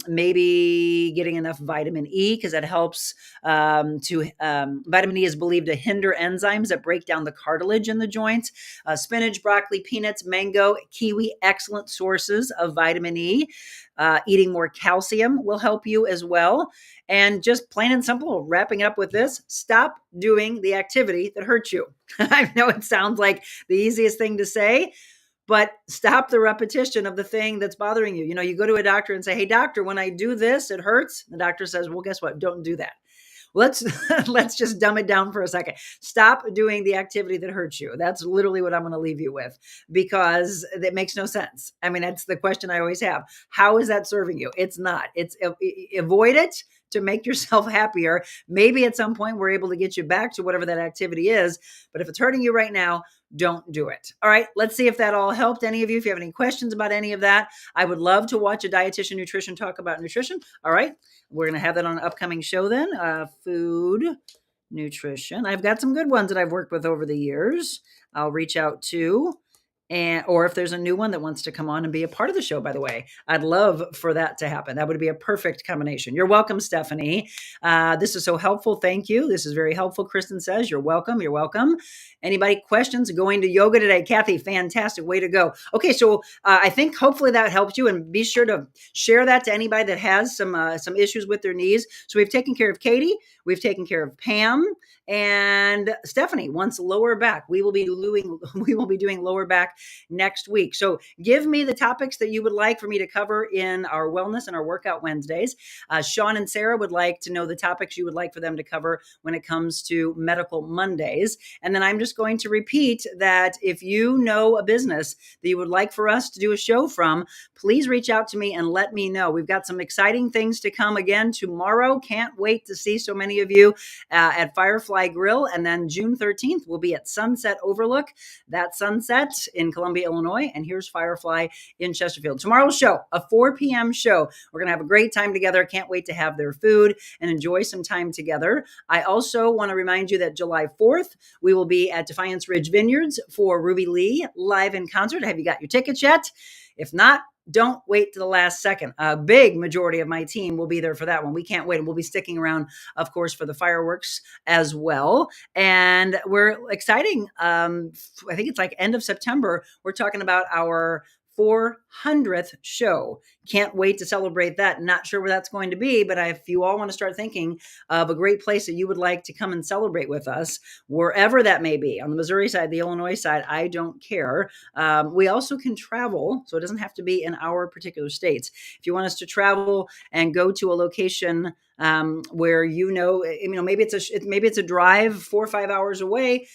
Maybe getting enough vitamin E, because that helps vitamin E is believed to hinder enzymes that break down the cartilage in the joints. Spinach, broccoli, peanuts, mango, kiwi, excellent sources of vitamin E. Eating more calcium will help you as well. And just plain and simple, wrapping it up with this, stop doing the activity that hurts you. I know it sounds like the easiest thing to say, but stop the repetition of the thing that's bothering you. You know, you go to a doctor and say, hey, doctor, when I do this, it hurts. The doctor says, well, guess what? Don't do that. Let's just dumb it down for a second. Stop doing the activity that hurts you. That's literally what I'm going to leave you with, because it makes no sense. I mean, that's the question I always have. How is that serving you? It's not. It's avoid it to make yourself happier. Maybe at some point we're able to get you back to whatever that activity is. But if it's hurting you right now, don't do it. All right. Let's see if that all helped any of you. If you have any questions about any of that, I would love to watch a dietitian nutrition talk about nutrition. All right. We're going to have that on an upcoming show then. Food, nutrition. I've got some good ones that I've worked with over the years. I'll reach out to. or if there's a new one that wants to come on and be a part of the show, by the way, I'd love for that to happen. That would be a perfect combination. You're welcome, Stephanie. This is so helpful. Thank you. This is very helpful. Kristen says, you're welcome. You're welcome. Anybody questions? Going to yoga today? Kathy, fantastic. Way to go. Okay. So I think hopefully that helps you, and be sure to share that to anybody that has some issues with their knees. So we've taken care of Katy. We've taken care of Pam, and Stephanie wants lower back. We will be doing lower back next week. So give me the topics that you would like for me to cover in our wellness and our workout Wednesdays. Sean and Sarah would like to know the topics you would like for them to cover when it comes to medical Mondays. And then I'm just going to repeat that if you know a business that you would like for us to do a show from, please reach out to me and let me know. We've got some exciting things to come again tomorrow. Can't wait to see so many of you at Firefly Grill. And then June 13th, we'll be at Sunset Overlook. That's Sunset in Columbia, Illinois. And here's Firefly in Chesterfield. Tomorrow's show, a 4 p.m. show. We're going to have a great time together. Can't wait to have their food and enjoy some time together. I also want to remind you that July 4th, we will be at Defiance Ridge Vineyards for Ruby Lee live in concert. Have you got your tickets yet? If not, don't wait to the last second. A big majority of my team will be there for that one. We can't wait. And we'll be sticking around, of course, for the fireworks as well. And we're exciting. I think it's like end of September. We're talking about our 400th show. Can't wait to celebrate that. Not sure where that's going to be, but if you all want to start thinking of a great place that you would like to come and celebrate with us, wherever that may be, on the Missouri side, the Illinois side, I don't care. We also can travel, so it doesn't have to be in our particular states. If you want us to travel and go to a location where maybe it's a drive 4 or 5 hours away,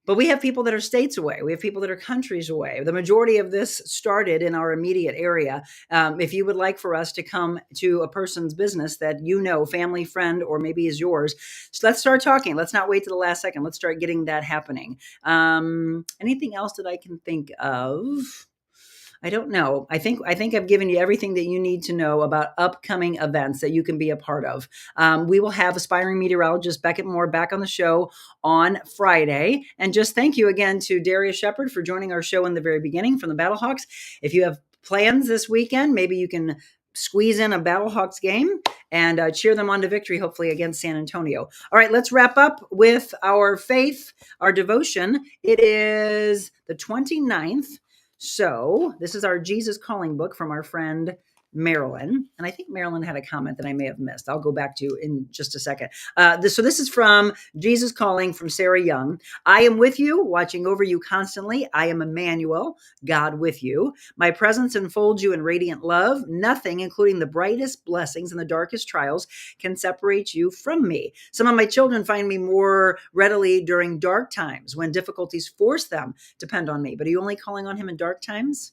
but we have people that are states away. We have people that are countries away. The majority of this started in our immediate area. If you would like for us to come to a person's business that you know, family, friend, or maybe is yours, so let's start talking. Let's not wait to the last second. Let's start getting that happening. Anything else that I can think of? I don't know. I think I've given you everything that you need to know about upcoming events that you can be a part of. We will have aspiring meteorologist Beckett Moore back on the show on Friday. And just thank you again to Darrius Shepherd for joining our show in the very beginning from the Battlehawks. If you have plans this weekend, maybe you can squeeze in a Battlehawks game and cheer them on to victory, hopefully against San Antonio. All right, let's wrap up with our faith, our devotion. It is the 29th. So this is our Jesus Calling book from our friend Marilyn. And I think Marilyn had a comment that I may have missed. I'll go back to in just a second. So this is from Jesus Calling from Sarah Young. I am with you, watching over you constantly. I am Emmanuel, God with you. My presence enfolds you in radiant love. Nothing, including the brightest blessings and the darkest trials, can separate you from me. Some of my children find me more readily during dark times when difficulties force them to depend on me. But are you only calling on him in dark times?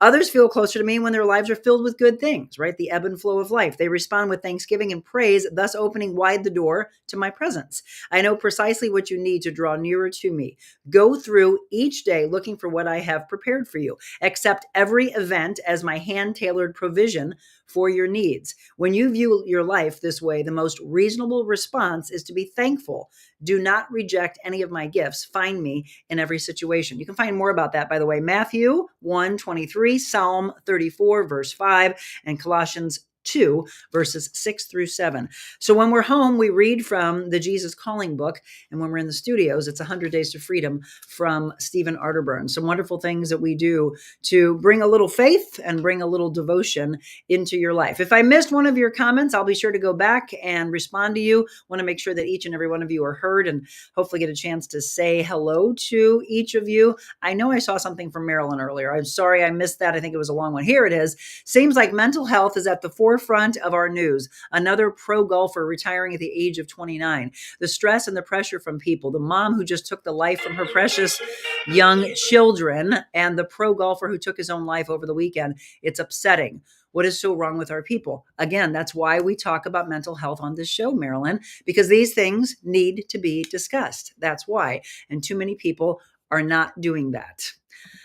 Others feel closer to me when their lives are filled with good things, right? The ebb and flow of life. They respond with thanksgiving and praise, thus opening wide the door to my presence. I know precisely what you need to draw nearer to me. Go through each day looking for what I have prepared for you. Accept every event as my hand-tailored provision for your needs. When you view your life this way, the most reasonable response is to be thankful. Do not reject any of my gifts. Find me in every situation. You can find more about that, by the way, Matthew 1:23, Psalm 34, verse 5, and Colossians 2, verses 6 through 7. So when we're home, we read from the Jesus Calling book. And when we're in the studios, it's 100 Days to Freedom from Stephen Arterburn. Some wonderful things that we do to bring a little faith and bring a little devotion into your life. If I missed one of your comments, I'll be sure to go back and respond to you. Want to make sure that each and every one of you are heard and hopefully get a chance to say hello to each of you. I know I saw something from Marilyn earlier. I'm sorry I missed that. I think it was a long one. Here it is. Seems like mental health is at the forefront of our news. Another pro golfer retiring at the age of 29. The stress and the pressure from people. The mom who just took the life from her precious young children, and the pro golfer who took his own life over the weekend. It's upsetting. What is so wrong with our people? Again, that's why we talk about mental health on this show, Marilyn, because these things need to be discussed. That's why. And too many people are not doing that.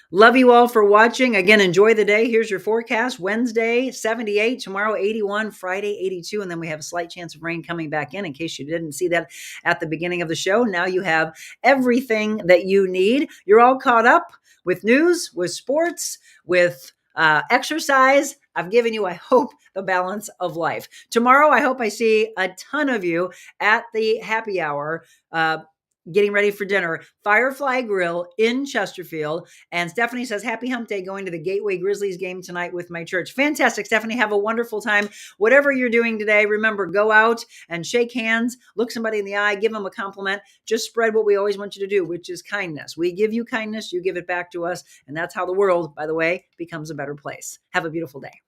Love you all for watching. Again, enjoy the day. Here's your forecast. Wednesday, 78. Tomorrow, 81. Friday, 82. And then we have a slight chance of rain coming back in case you didn't see that at the beginning of the show. Now you have everything that you need. You're all caught up with news, with sports, with exercise. I've given you, I hope, the balance of life. Tomorrow, I hope I see a ton of you at the happy hour, getting ready for dinner, Firefly Grill in Chesterfield. And Stephanie says, happy hump day, going to the Gateway Grizzlies game tonight with my church. Fantastic, Stephanie. Have a wonderful time. Whatever you're doing today, remember, go out and shake hands, look somebody in the eye, give them a compliment. Just spread what we always want you to do, which is kindness. We give you kindness, you give it back to us. And that's how the world, by the way, becomes a better place. Have a beautiful day.